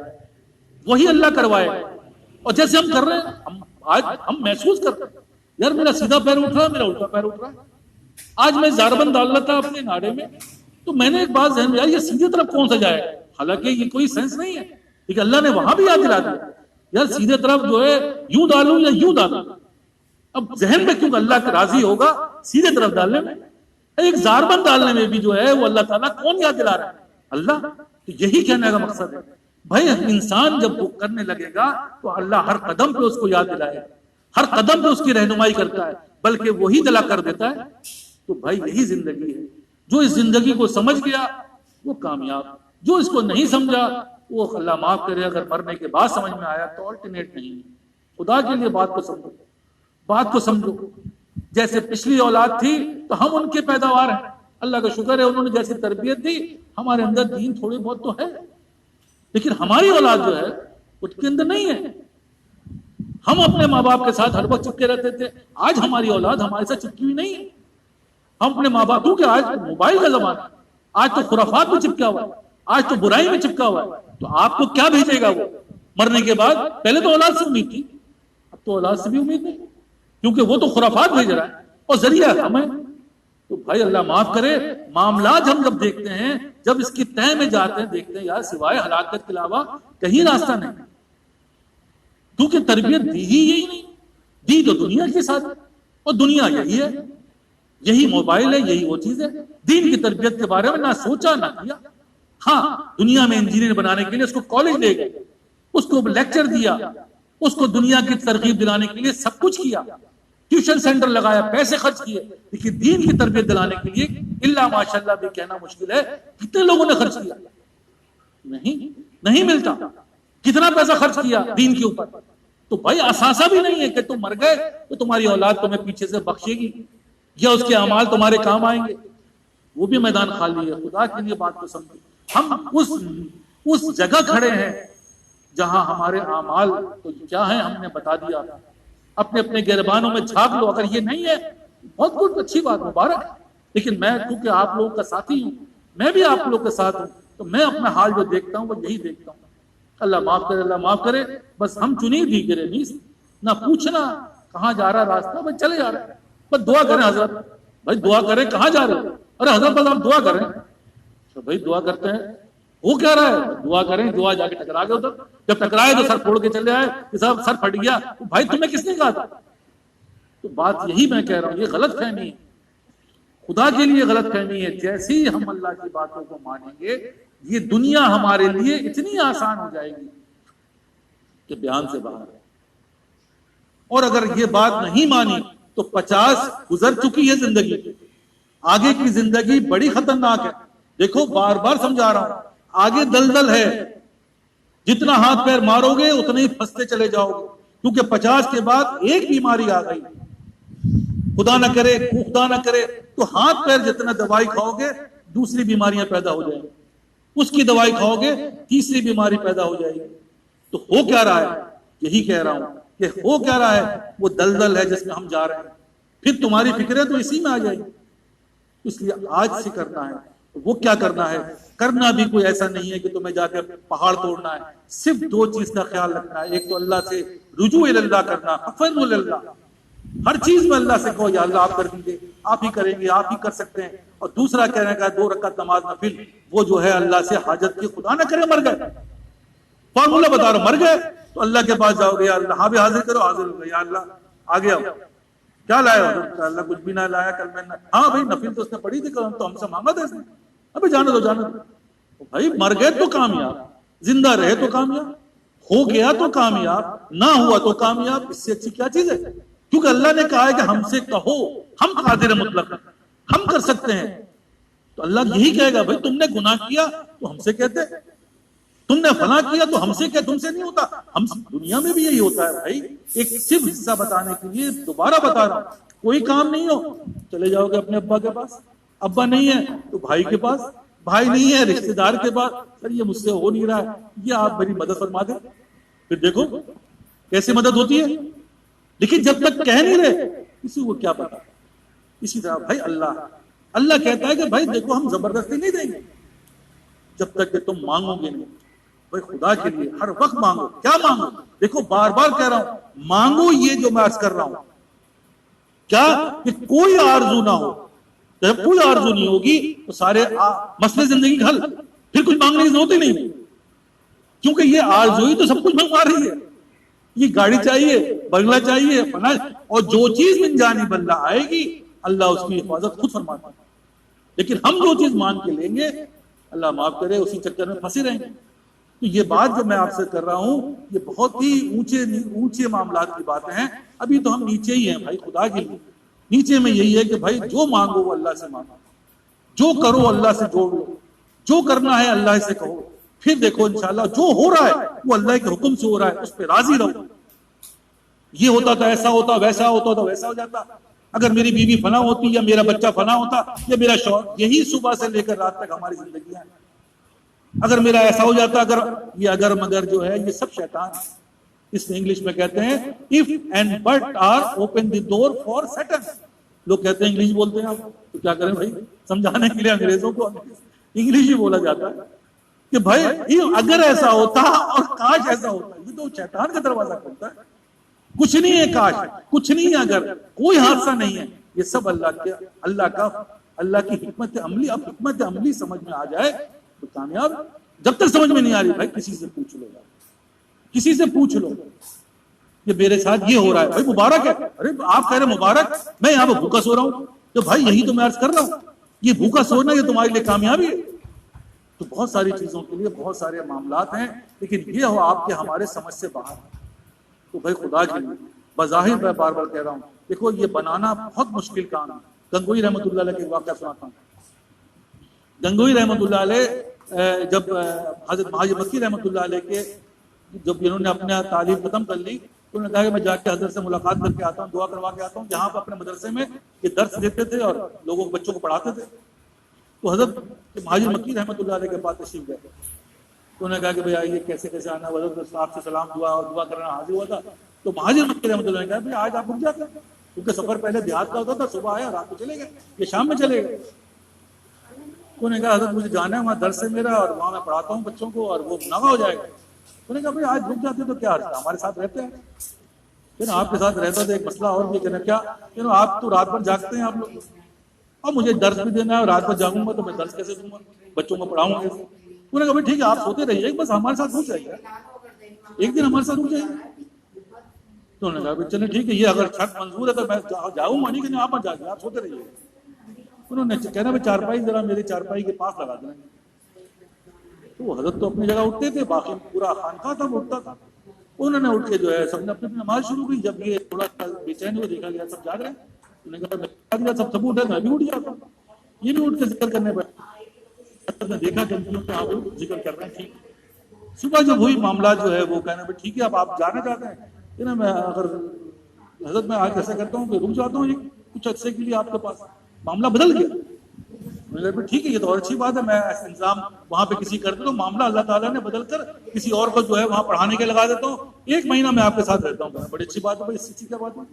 وہی اللہ کروائے گا. اور جیسے ہم کر رہے ہیں, آج ہم محسوس کرتے ہیں یار میرا سیدھا پیر اٹھ رہا ہے, میرا الٹا پیر اٹھ رہا ہے. آج میں زاربند ڈال رہا تھا اپنے ناڑے میں, تو میں نے ایک بات ذہن میں, یار یہ سیدھے طرف کون سا جائے گا؟ حالانکہ یہ کوئی سینس نہیں ہے, لیکن اللہ نے وہاں بھی یاد دلا دیا یار سیدھے طرف جو ہے یوں ڈالوں یا یوں ڈالوں. اب ذہن میں کیونکہ اللہ راضی ہوگا سیدھے طرف ڈالنے میں, ایک زاربند ڈالنے میں بھی جو ہے وہ اللہ تعالیٰ کون یاد دلا رہا ہے؟ اللہ. تو یہی کہنے کا مقصد ہے بھائی انسان جب وہ کرنے لگے گا تو اللہ ہر قدم پہ اس کو یاد دلائے گا, ہر قدم پہ اس کی رہنمائی کرتا ہے, بلکہ وہی دلا کر دیتا ہے. تو بھائی یہی زندگی ہے. جو اس زندگی کو سمجھ گیا وہ کامیاب, جو اس کو نہیں سمجھا وہ اللہ معاف کرے اگر مرنے کے بعد سمجھ میں آیا تو آلٹرنیٹ نہیں ہے. خدا کے لیے بات کو سمجھو, بات کو سمجھو. جیسے پچھلی اولاد تھی تو ہم ان کے پیداوار ہیں, اللہ کا شکر ہے انہوں نے جیسی تربیت دی, ہمارے اندر دین تھوڑی بہت تو ہے, لیکن ہماری اولاد جو ہے اس کے اندر نہیں ہے. ہم اپنے ماں باپ کے ساتھ ہر وقت چپکے رہتے تھے, آج ہماری اولاد ہمارے ساتھ چپکی ہوئی نہیں ہے. ہم اپنے ماں باپ, کیونکہ آج موبائل کا زمانہ, آج تو خرافات میں چپکا ہوا ہے, آج تو برائی میں چپکا ہوا ہے. تو آپ کو کیا بھیجے گا وہ مرنے کے بعد؟ پہلے تو اولاد سے امید تھی, اب تو اولاد سے بھی امید نہیں, کیونکہ وہ تو خرافات بھیج رہا ہے اور ذریعہ ہمیں. تو بھائی اللہ معاف کرے, معاملات ہم جب دیکھتے ہیں, جب اس کی تہ میں جاتے ہیں, دیکھتے ہیں یار سوائے ہلاکت کے علاوہ کہیں راستہ نہیں. کیونکہ تربیت دی ہی یہی نہیں، دی تو دنیا کے ساتھ، اور دنیا یہی ہے، یہی موبائل ہے، یہی وہ چیز ہے. دین کی تربیت کے بارے میں نہ سوچا نہ کیا. ہاں دنیا میں انجینئر بنانے کے لیے اس کو کالج لے گئے، اس کو لیکچر دیا، اس کو دنیا کی ترغیب دلانے کے لیے سب کچھ کیا، ٹیوشن سینٹر لگایا، پیسے خرچ کیے، لیکن دین کی تربیت دلانے کے لیے الا ماشاءاللہ بھی کہنا مشکل ہے کتنے لوگوں نے خرچ کیا. نہیں ملتا. کتنا پیسہ خرچ کیا دین کے اوپر. تو بھائی اثاثہ بھی نہیں ہے کہ تم مر گئے تو تمہاری اولاد تمہیں پیچھے سے بخشے گی یا اس کے اعمال تمہارے کام آئیں گے. وہ بھی میدان خالی ہے. خدا کے لیے بات کو سمجھو. ہم اس جگہ کھڑے ہیں جہاں ہمارے اعمال تو کیا ہیں ہم نے بتا دیا. اپنے اپنے گربانوں میں جھانک لو. اگر یہ نہیں ہے بہت کچھ اچھی بات، مبارک. لیکن میں کیونکہ آپ لوگوں کا ساتھی ہوں، میں بھی آپ لوگوں کے ساتھ ہوں، تو میں اپنا حال جو دیکھتا ہوں وہ یہی دیکھتا ہوں. اللہ معاف کرے، اللہ معاف کرے. بس ہم چنی دی کرے نہیں، نہ پوچھنا کہاں جا رہا راستہ، بس چلے جا رہے ہیں. بس دعا کریں حضرت، بھائی دعا کریں کہاں جا رہے ہو؟ ارے حضرت بس آپ دعا کریں. تو بھائی دعا کرتے ہیں، وہ کہہ رہا ہے دعا کریں، دعا جا کے ٹکرا گئے ادھر. جب ٹکرائے تو سر پھوڑ کے چلے آئے کہ صاحب سر پھٹ گیا. بھائی تمہیں کس نے کہا تھا؟ تو بات یہی میں کہہ رہا ہوں، یہ غلط فہمی ہے، خدا کے لیے غلط فہمی ہے. جیسے ہی ہم اللہ کی باتوں کو مانیں گے یہ دنیا ہمارے لیے اتنی آسان ہو جائے گی کہ بیان سے باہر ہے. اور اگر یہ بات نہیں مانی تو 50 گزر چکی ہے زندگی، آگے کی زندگی بڑی خطرناک ہے. دیکھو بار بار سمجھا رہا ہوں، آگے دلدل ہے. جتنا ہاتھ پیر مارو گے اتنے ہی پھنستے چلے جاؤ گے، کیونکہ 50 کے بعد ایک بیماری آ گئی. خدا نہ کرے تو ہاتھ پیر جتنا دوائی کھاؤ گے دوسری بیماریاں پیدا ہو جائیں گی، اس کی دوائی کھاؤ گے تیسری بیماری پیدا ہو جائے گی. تو ہو کیا رہا ہے؟ یہی کہہ رہا ہوں کہ ہو کیا رہا ہے، وہ دلدل ہے جس میں ہم جا رہے ہیں. پھر تمہاری فکریں تو اسی میں آ جائیں گی. اس لیے آج سے کرنا ہے. وہ کیا کرنا ہے؟ کرنا بھی کوئی ایسا نہیں ہے کہ تمہیں جا کے پہاڑ توڑنا ہے. صرف 2 چیز کا خیال رکھنا ہے. ایک تو اللہ سے رجوع اللہ کرنا، ففوضوا اللہ، ہر چیز میں اللہ سے کہو یا اللہ آپ کر دیجیے، آپ ہی کریں گے، آپ ہی کر سکتے ہیں. اور دوسرا کہنے کا 2 رکعت نماز نفل، وہ جو ہے اللہ سے حاجت کی، خدا نہ کرے مر گئے، فارمولہ بتا رہا، مر گئے تو اللہ کے پاس جاؤ گے، یا اللہ ہاں بھی حاضر کرو، حاضر ہو گئے، یا اللہ آگے آؤ، کیا لایا ہو؟ اللہ کچھ بھی نہ لایا، کل میں ہاں بھائی نفل تو اس نے پڑھی تھی، تو ہم سے مانگا تھا اس نے، ابھی جانے دو. بھائی مر گئے تو کامیاب، زندہ رہے تو کامیاب، ہو گیا تو کامیاب، نہ ہوا تو کامیاب. اس سے اچھی کیا چیز ہے؟ کیونکہ اللہ نے کہا ہے کہ ہم سے کہو، ہم قادر مطلق، ہم کر سکتے ہیں. تو اللہ یہی کہے گا، بھائی تم نے گناہ کیا تو ہم سے کہتے، تم نے فلاں کیا تو ہم سے کہ تم سے نہیں ہوتا. ہم دنیا میں بھی یہی ہوتا ہے بھائی. ایک صرف حصہ بتانے کے لیے دوبارہ بتا رہا ہوں، کوئی کام نہیں ہو چلے جاؤ گے اپنے ابا کے پاس، ابا نہیں ہے تو بھائی کے پاس، بھائی نہیں ہے رشتہ دار کے پاس. سر یہ مجھ سے ہو نہیں رہا ہے، یہ آپ میری مدد فرما دیں. پھر دیکھو کیسے مدد ہوتی ہے. لیکن جب تک کہہ نہیں رہے کسی کو کیا پتا. اسی طرح بھائی اللہ کہتا ہے کہ بھائی دیکھو ہم زبردستی نہیں دیں گے جب تک کہ تم مانگو گے نہیں. بھائی خدا کے لیے ہر وقت مانگو. کیا مانگو؟ دیکھو بار بار کہہ رہا ہوں، مانگو یہ جو میں عرض کر رہا ہوں، کیا کہ کوئی آرزو نہ ہو. جب کوئی آرزو نہیں ہوگی تو سارے مسئلے زندگی کا حل، پھر کچھ مانگنے کی ضرورت ہی نہیں، کیونکہ یہ آرزو ہی تو سب کچھ منگوا رہی ہے. یہ گاڑی چاہیے، بنگلہ چاہیے، فلاں، اور جو چیز من جانب اللہ آئے گی اللہ اس کی حفاظت خود فرماتا ہے. لیکن ہم جو چیز مانگ کے لیں گے اللہ معاف کرے اسی چکر میں پھنسے رہیں گے. تو یہ بات جو میں آپ سے کر رہا ہوں یہ بہت ہی اونچے معاملات کی باتیں ہیں. ابھی تو ہم نیچے ہی ہیں بھائی. خدا کے لیے نیچے میں یہی ہے کہ بھائی جو مانگو وہ اللہ سے مانگو، جو کرو اللہ سے جوڑ لو، جو کرنا ہے اللہ سے کہو. پھر دیکھو انشاءاللہ جو ہو رہا ہے وہ اللہ کے حکم سے ہو رہا ہے، اس پہ راضی رہو. یہ ہوتا تو ایسا ہوتا، ویسا ہوتا تو ویسا ہو جاتا. اگر میری بیوی فلاں ہوتی یا میرا بچہ فلاں ہوتا یا میرا شوہر، یہی صبح سے لے کر رات تک ہماری زندگیاں ہیں. اگر میرا ایسا ہو جاتا، اگر مگر جو ہے یہ سب شیطان ہے. اس انگلش میں کہتے ہیں if and but are open the door for Satan. لوگ کہتے ہیں انگلش بولتے ہیں آپ تو کیا کریں بھائی، سمجھانے کے لیے انگریزوں کو انگلش ہی بولا جاتا ہے کہ بھائی اگر ایسا ہوتا اور کاش ایسا ہوتا. یہ تو شیطان کا دروازہ کھولتا ہے. کچھ نہیں ہے کاش، کچھ نہیں ہے اگر، کوئی حادثہ نہیں ہے. یہ سب اللہ کی حکمت عملی. اب حکمت عملی سمجھ میں آ جائے تو کامیاب. جب تک سمجھ میں نہیں آ رہی بھائی کسی سے پوچھ لو، کسی سے پوچھ لو. کہ میرے ساتھ یہ ہو رہا ہے. بھائی مبارک ہے. ارے آپ کہہ رہے مبارک, میں یہاں پہ بھوکا سو رہا ہوں. تو بھائی یہی تو میں عرض کر رہا ہوں, یہ بھوکا سونا یہ تمہارے لیے کامیابی ہے. تو بہت ساری چیزوں کے لیے بہت سارے معاملات ہیں, لیکن یہ ہو آپ کے ہمارے سمجھ سے باہر. تو بھائی خدا کے لیے بظاہر میں بار بار کہہ رہا ہوں, دیکھو یہ بنانا بہت مشکل کام ہے. گنگوئی رحمۃ اللہ علیہ کے واقعہ سناتا ہوں. گنگوئی رحمۃ اللہ علیہ جب حضرت مہاجر مکی رحمۃ اللہ علیہ کے جب انہوں نے اپنا تعلیم ختم کر لی, تو انہوں نے کہا کہ میں جا کے حضرت سے ملاقات کر کے آتا ہوں, دعا کروا کے آتا ہوں. جہاں پہ اپنے مدرسے میں یہ درس دیتے تھے اور لوگوں کو بچوں کو پڑھاتے تھے. تو حضرت مہاجر مکی رحمۃ اللہ علیہ کے پاس تشریف گئے. تو انہوں نے کہا کہ بھائی آئیے کیسے کیسے آنا. حضرت صاحب سے سلام دعا اور دعا کرنا حاضر ہوا تھا. تو مہاجر مکی رحمۃ اللہ نے کہا بھائی آج آپ رک جاتے ہیں, کیونکہ سفر پہلے دیہات کا ہوتا تھا, صبح آیا رات کو چلے گئے, یہ شام میں چلے گئے. تو انہوں نے کہا حضرت مجھے جانا ہے, وہاں درس ہے میرا اور وہاں میں پڑھاتا ہوں بچوں کو اور وہ ناغا ہو جائے گا. تو نے کہا بھائی آج رک جاتے تو کیا عرض, ہمارے ساتھ رہتے ہیں. پھر آپ کے ساتھ رہتا تو ایک مسئلہ اور بھی کہنا کیا آپ تو رات بھر جاگتے ہیں آپ لوگ, اور مجھے درس بھی دینا ہے اور رات بھر جاگوں گا تو میں درس کیسے دوں گا, بچوں کو پڑھاؤں گا. انہوں نے کہا بھائی ٹھیک ہے آپ سوتے رہیے, بس ہمارے ساتھ رک جائیے, ایک دن ہمارے ساتھ رک جائیے. تو انہوں نے کہا بھائی چلے ٹھیک ہے, یہ اگر شرط منظور ہے تو میں جاؤں گا, نہیں کہ آپ مت جاگیے, آپ سوتے رہیے. انہوں نے کہنا بھائی چارپائی ذرا میری چارپائی کے پاس لگا دیں. تو حضرت تو اپنی جگہ اٹھتے تھے, باقی پورا خانقاہ تھا وہ اٹھتا تھا. انہوں نے اٹھ کے جو ہے سب نے اپنی نماز شروع کی. جب یہ تھوڑا بے چین ہوئے دیکھا گیا سب جاگ رہے ہیں, انہوں نے کہا سب اٹھے, میں بھی اٹھ جاتا ہوں. یہ بھی اٹھ کے ذکر کرنے پڑے. نے دیکھا کہ ذکر کر رہے ہیں. ٹھیک صبح جب ہوئی معاملات جو ہے وہ کہنا بھائی ٹھیک ہے اب آپ جانا چاہتے ہیں, میں اگر حضرت میں آج ایسا کرتا ہوں کہ رک جاتا ہوں کچھ عرصے کے لیے آپ کے پاس. معاملہ بدل گیا. ٹھیک ہے یہ تو اور اچھی بات ہے, میں انتظام وہاں پہ کسی کر دیتا ہوں. معاملہ اللہ تعالیٰ نے بدل کر کسی اور کو جو ہے وہاں پڑھانے کے لگا دیتا ہوں. 1 مہینہ میں آپ کے ساتھ رہتا ہوں. بڑی اچھی بات ہے, اس چیز کی بات ہے.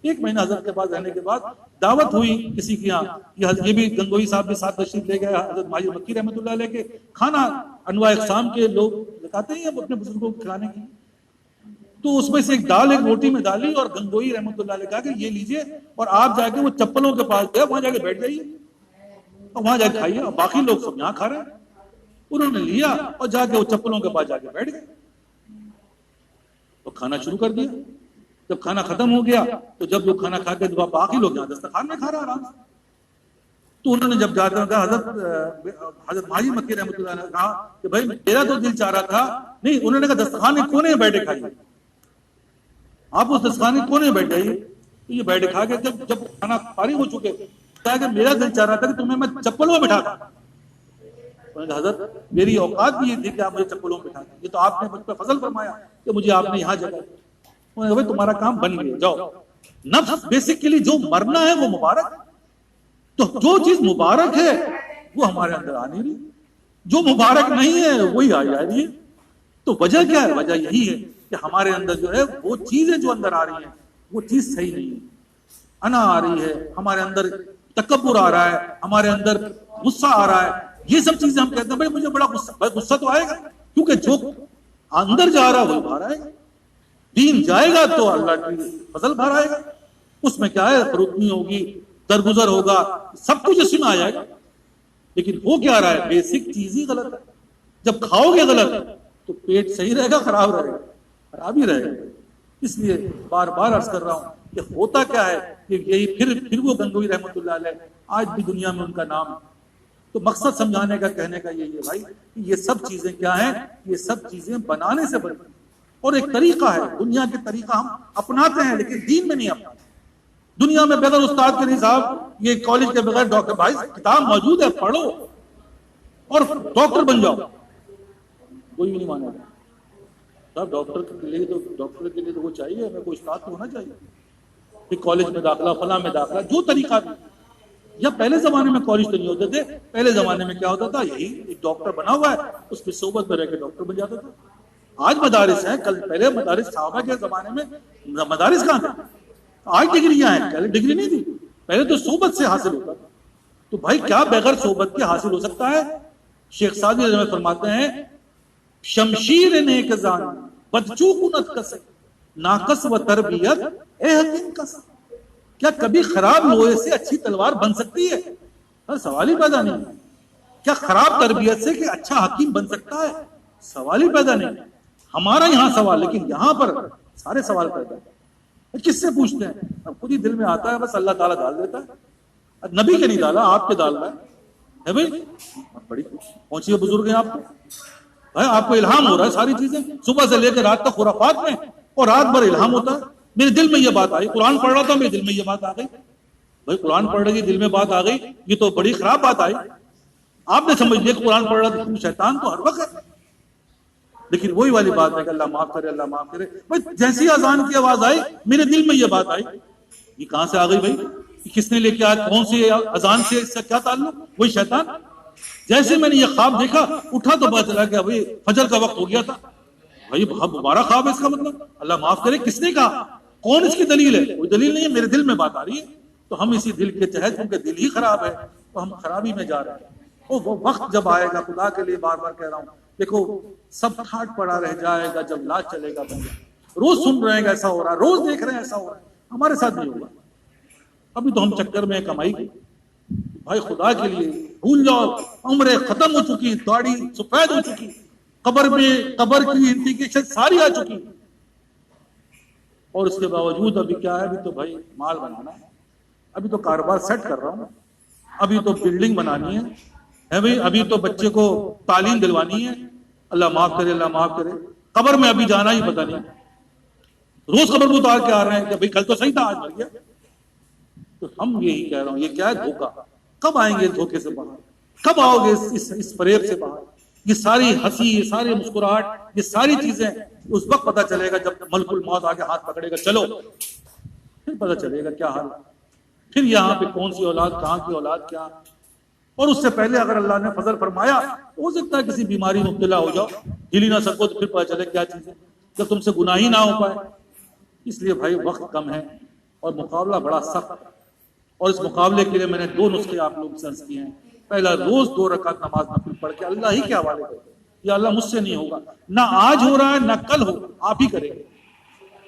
1 مہینہ حضرت کے پاس رہنے کے بعد دعوت ہوئی کسی کے یہاں, یہ بھی گنگوئی صاحب کے ساتھ تشریف لے گئے حضرت مہاجر مکی رحمۃ اللہ علیہ کے. کھانا انواع اقسام کے لوگ بتاتے ہیں اپنے بزرگوں کو کھلانے کی. تو اس میں سے ایک دال ایک روٹی میں ڈالی اور گنگوئی رحمۃ اللہ علیہ کہا کہ یہ لیجئے اور آپ جا کے وہ چپلوں کے پاس گئے, وہاں جا کے بیٹھ جائیے اور وہاں جا کے کھائیے, اور باقی لوگ سب یہاں کھا رہے ہیں. انہوں نے لیا اور جا کے وہ چپلوں کے پاس جا کے بیٹھ گئے تو کھانا شروع کر دیا. جب کھانا ختم ہو گیا تو جب وہ کھانا کھا کے باقی لوگ یہاں دسترخوان میں کھا رہے ہیں آرام سے. تو انہوں نے جب جاتے ہیں کہا حضرت مہاجر مکی رحمۃ اللہ نے کہا کہ بھائی میرا تو دل چاہ رہا تھا, نہیں انہوں نے کہا دسترخوان کے کونے میں بیٹھے کھائیے, آپ اس دسترخوان کے کونے میں بیٹھ جائیے. تو یہ بیٹھے کھا کے جب کھانا فارغ ہو چکے کہا کہ میرا دل چاہ رہا تھا کہ تمہیں میں چپلوں میں بٹھا دوں. حضرت میری اوقات بھی یہ تھی کہ آپ مجھے چپلوں میں بٹھا دیں, یہ تو آپ نے مجھ پہ فضل فرمایا کہ مجھے آپ نے یہاں جگہ. بھائی تمہارا کام بن گیا, جاؤ. نفس بیسیکلی جو مرنا ہے وہ مبارک, تو جو چیز مبارک ہے وہ ہمارے اندر آ نہیں رہی, جو مبارک نہیں ہے وہی آ جا رہی ہے. تو وجہ کیا ہے؟ وجہ یہی ہے کہ ہمارے اندر جو ہے وہ چیزیں جو اندر آ رہی ہیں وہ چیز صحیح نہیں ہے. انا آ رہی ہے, ہمارے اندر تکبر آ رہا ہے, ہمارے اندر غصہ آ رہا ہے. یہ سب چیزیں ہم کہتے ہیں بھائی مجھے بڑا غصہ تو آئے گا, کیونکہ جو اندر جا رہا ہے وہی باہر آئے گا. دین جائے گا تو اللہ کی فضل باہر آئے گا. اس میں کیا ہے, فروتنی ہوگی, درگزر ہوگا, سب کچھ اس میں آ جائے گا. لیکن وہ کیا رہا ہے, بیسک چیز ہی غلط ہے. جب کھاؤ گے غلط تو پیٹ صحیح رہے گا خراب رہے گا, خراب ہی رہے گا. اس لیے بار بار عرض کر رہا ہوں کہ ہوتا کیا ہے کہ یہی پھر وہ گنگوئی رحمۃ اللہ علیہ آج بھی دنیا میں ان کا نام ہے. تو مقصد سمجھانے کا کہنے کا یہی ہے بھائی کہ یہ سب چیزیں کیا ہیں, یہ سب چیزیں بنانے سے بنتی ہیں. اور ایک طریقہ ہے, دنیا کے طریقہ ہم اپناتے ہیں لیکن دین میں نہیں اپناتے. دنیا میں بغیر استاد کے نہیں صاحب, یہ کالج کے بغیر ڈاکٹر, بھائی کتاب موجود ہے پڑھو اور ڈاکٹر بن جاؤ. کوئی بھی نہیں مانے گا صاحب, ڈاکٹر کے لیے تو وہ چاہیے, ہمیں کوئی استاد تو ہونا چاہیے. کہ کالج میں داخلہ, فلاں میں داخلہ, جو طریقہ بھی. یا پہلے زمانے میں کالج تو نہیں ہوتے تھے, پہلے زمانے میں کیا ہوتا تھا, یہی ایک ڈاکٹر بنا ہوا ہے, اس کی صحبت میں رہ کے ڈاکٹر بن جاتا تھا. آج مدارس ہیں, کل پہلے مدارس صحابہ کے زمانے میں مدارس کہاں تھے, آج ڈگریاں ہیں, پہلے ڈگری نہیں تھی, پہلے تو صحبت سے حاصل ہوتا تھا. تو بھائی کیا بغیر صحبت کے حاصل ہو سکتا ہے؟ شیخ سعدی رحمۃ اللہ فرماتے ہیں شمشیر نیک زان بدچو کنت کس ناقص و تربیت اے حکیم کس. کیا کبھی خراب لوہے سے اچھی تلوار بن سکتی ہے؟ سوال ہی پیدا نہیں. کیا خراب تربیت سے کہ اچھا حکیم بن سکتا ہے؟ سوال ہی پیدا نہیں. ہمارا یہاں سوال, لیکن یہاں پر سارے سوال کرتے ہیں، کس سے پوچھتے ہیں؟ اب خود ہی دل میں آتا ہے، بس اللہ تعالیٰ ڈال دیتا ہے، نبی کے نہیں ڈالا، آپ کے ڈال رہا ہے بھائی. بڑی پہنچی ہے بزرگ ہیں آپ کو، بھائی آپ کو الہام ہو رہا ہے ساری چیزیں، صبح سے لے کے رات تک خرافات میں، اور رات بھر الہام ہوتا ہے. میرے دل میں یہ بات آئی، قرآن پڑھ رہا تھا، میرے دل میں یہ بات آ گئی. بھائی قرآن پڑھ رہی دل میں بات آ گئی، یہ تو بڑی خراب بات آئی. آپ نے سمجھ لیا کہ قرآن پڑھ رہا تھا، شیطان تو ہر وقت ہے. لیکن وہی والی بات ہے کہ اللہ معاف کرے، اللہ معاف کرے. بھائی جیسی اذان کی آواز آئی میرے دل میں یہ بات آئی، یہ کہاں سے آ گئی بھائی؟ کس نے لے کے آیا؟ کون سی اذان سے اس کا کیا تعلق؟ وہی شیطان. جیسے میں نے یہ خواب دیکھا اٹھا تو پتا چلا کہ ابھی فجر کا وقت ہو گیا تھا. بھائی بہت مبارک خواب ہے اس کا مطلب. اللہ معاف کرے، کس نے کہا؟ کون اس کی دلیل ہے؟ کوئی دلیل نہیں ہے، میرے دل میں بات آ رہی ہے. تو ہم اسی دل کے تحت، کیونکہ دل ہی خراب ہے تو ہم خرابی میں جا رہے ہیں. وہ وقت جب آئے گا، خدا کے لیے بار بار کہہ رہا ہوں، دیکھو سب ٹھاٹ پڑا رہ جائے گا جب لاج چلے گا بندہ. روز سن رہے ہیں ایسا ہو رہا ہے، روز دیکھ رہے ہیں ایسا ہو رہا ہے، ہمارے ساتھ نہیں ہوگا. ابھی تو ہم چکر میں کمائی کی. بھائی خدا کے لیے بھول جاؤ، عمریں ختم ہو چکی، داڑھی سفید ہو چکی، قبر میں قبر کی انڈیکیشن ساری آ چکی، اور اس کے باوجود ابھی کیا ہے؟ ابھی تو بھائی مال بنانا ہے، ابھی تو کاروبار سیٹ کر رہا ہوں، ابھی تو بلڈنگ بنانی ہے بھائی، ابھی تو بچے کو تعلیم دلوانی ہے. اللہ معاف کرے، اللہ معاف کرے. قبر میں ابھی جانا ہی پتہ نہیں، روز قبر کو اتار کے آ رہے ہیں کہ بھائی کل تو صحیح تھا، آج مر گیا. تو ہم یہی کہہ رہا ہوں، یہ کیا ہے؟ دھوکہ. کب آئیں گے دھوکے سے باہر؟ کب آؤ گے اس فریب سے باہر؟ یہ ساری ہنسی، یہ ساری مسکراہٹ، یہ ساری چیزیں اس وقت پتہ چلے گا جب ملک الموت آگے ہاتھ پکڑے گا، چلو پھر پتہ چلے گا کیا حال ہے. پھر یہاں پہ کون سی اولاد، کہاں کی اولاد، کیا. اور اس سے پہلے اگر اللہ نے فضل فرمایا ہو سکتا ہے کسی بیماری میں مبتلا ہو جاؤ، ہل ہی نہ سکو، تو پھر پتہ چلے کیا چیز ہے، جب تم سے گناہ ہی نہ ہو پائے. اس لیے بھائی وقت کم ہے اور مقابلہ بڑا سخت ہے. اور اس مقابلے کے لیے میں نے 2 نسخے آپ لوگ سے عرض کیے ہیں. پہلا، روز 2 رکعت نماز نفل پڑھ کے اللہ ہی کے حوالے کرو. یا اللہ مجھ سے نہیں ہوگا، نہ آج ہو رہا ہے نہ کل ہوگا، آپ ہی کریں گے.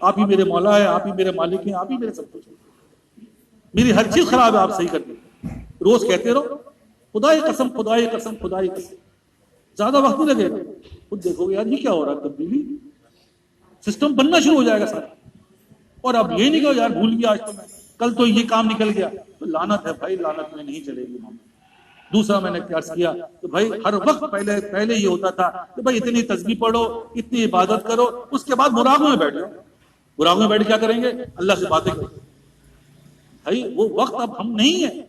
آپ ہی میرے مولا ہے، آپ ہی میرے مالک ہیں، آپ ہی میرے سب کچھ. میری ہر چیز خراب ہے، آپ صحیح کر دیں. روز کہتے رہو خدا کی قسم، خدا کی قسم، خدا کی قسم. زیادہ وقت نہیں لگے گا، خود دیکھو گے یار یہ کیا ہو رہا ہے، تبدیلی سسٹم بننا شروع ہو جائے گا سارا. اور اب یہ نہیں کہ یار بھول گیا آج تو میں، کل تو یہ کام نکل گیا، تو لعنت ہے بھائی، لعنت میں نہیں چلے گی. دوسرا میں نے عرض کیا کہ بھائی ہر وقت پہلے یہ ہوتا تھا کہ بھائی اتنی تسبیح پڑھو، اتنی عبادت کرو، اس کے بعد مراقبے میں بیٹھ جاؤ. مراقبے میں بیٹھ کیا کریں گے؟ اللہ سے باتیں کریں. بھائی وہ وقت اب ہم نہیں ہے.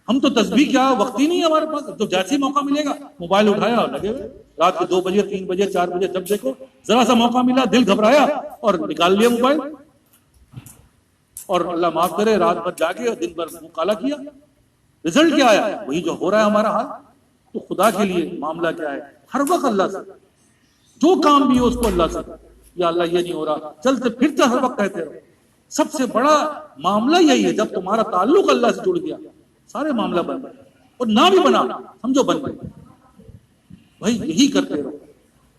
ہم تو تسبیح کیا وقت ہی نہیں ہے ہمارے پاس. تو جیسے موقع ملے گا موبائل اٹھایا اور لگے ہوئے، رات کے 2 بجے 3 بجے 4 بجے جب دیکھو، ذرا سا موقع ملا دل گھبرایا اور نکال لیا موبائل، اور اللہ معاف کرے رات بھر جاگے اور دن بھر منہ کالا کیا. رزلٹ کیا آیا؟ وہی جو ہو رہا ہے ہمارا حال. تو خدا کے لیے معاملہ کیا ہے؟ ہر وقت اللہ سے جو کام بھی ہو اس کو اللہ سے، یا اللہ یہ نہیں ہو رہا، چلتے پھرتے ہر وقت کہتے رہو. سب سے بڑا معاملہ یہی ہے، جب تمہارا تعلق اللہ سے جڑ گیا سارے معاملہ بن گئے، اور نہ بھی بنا سمجھو بن گئے. بھائی یہی کرتے رہو،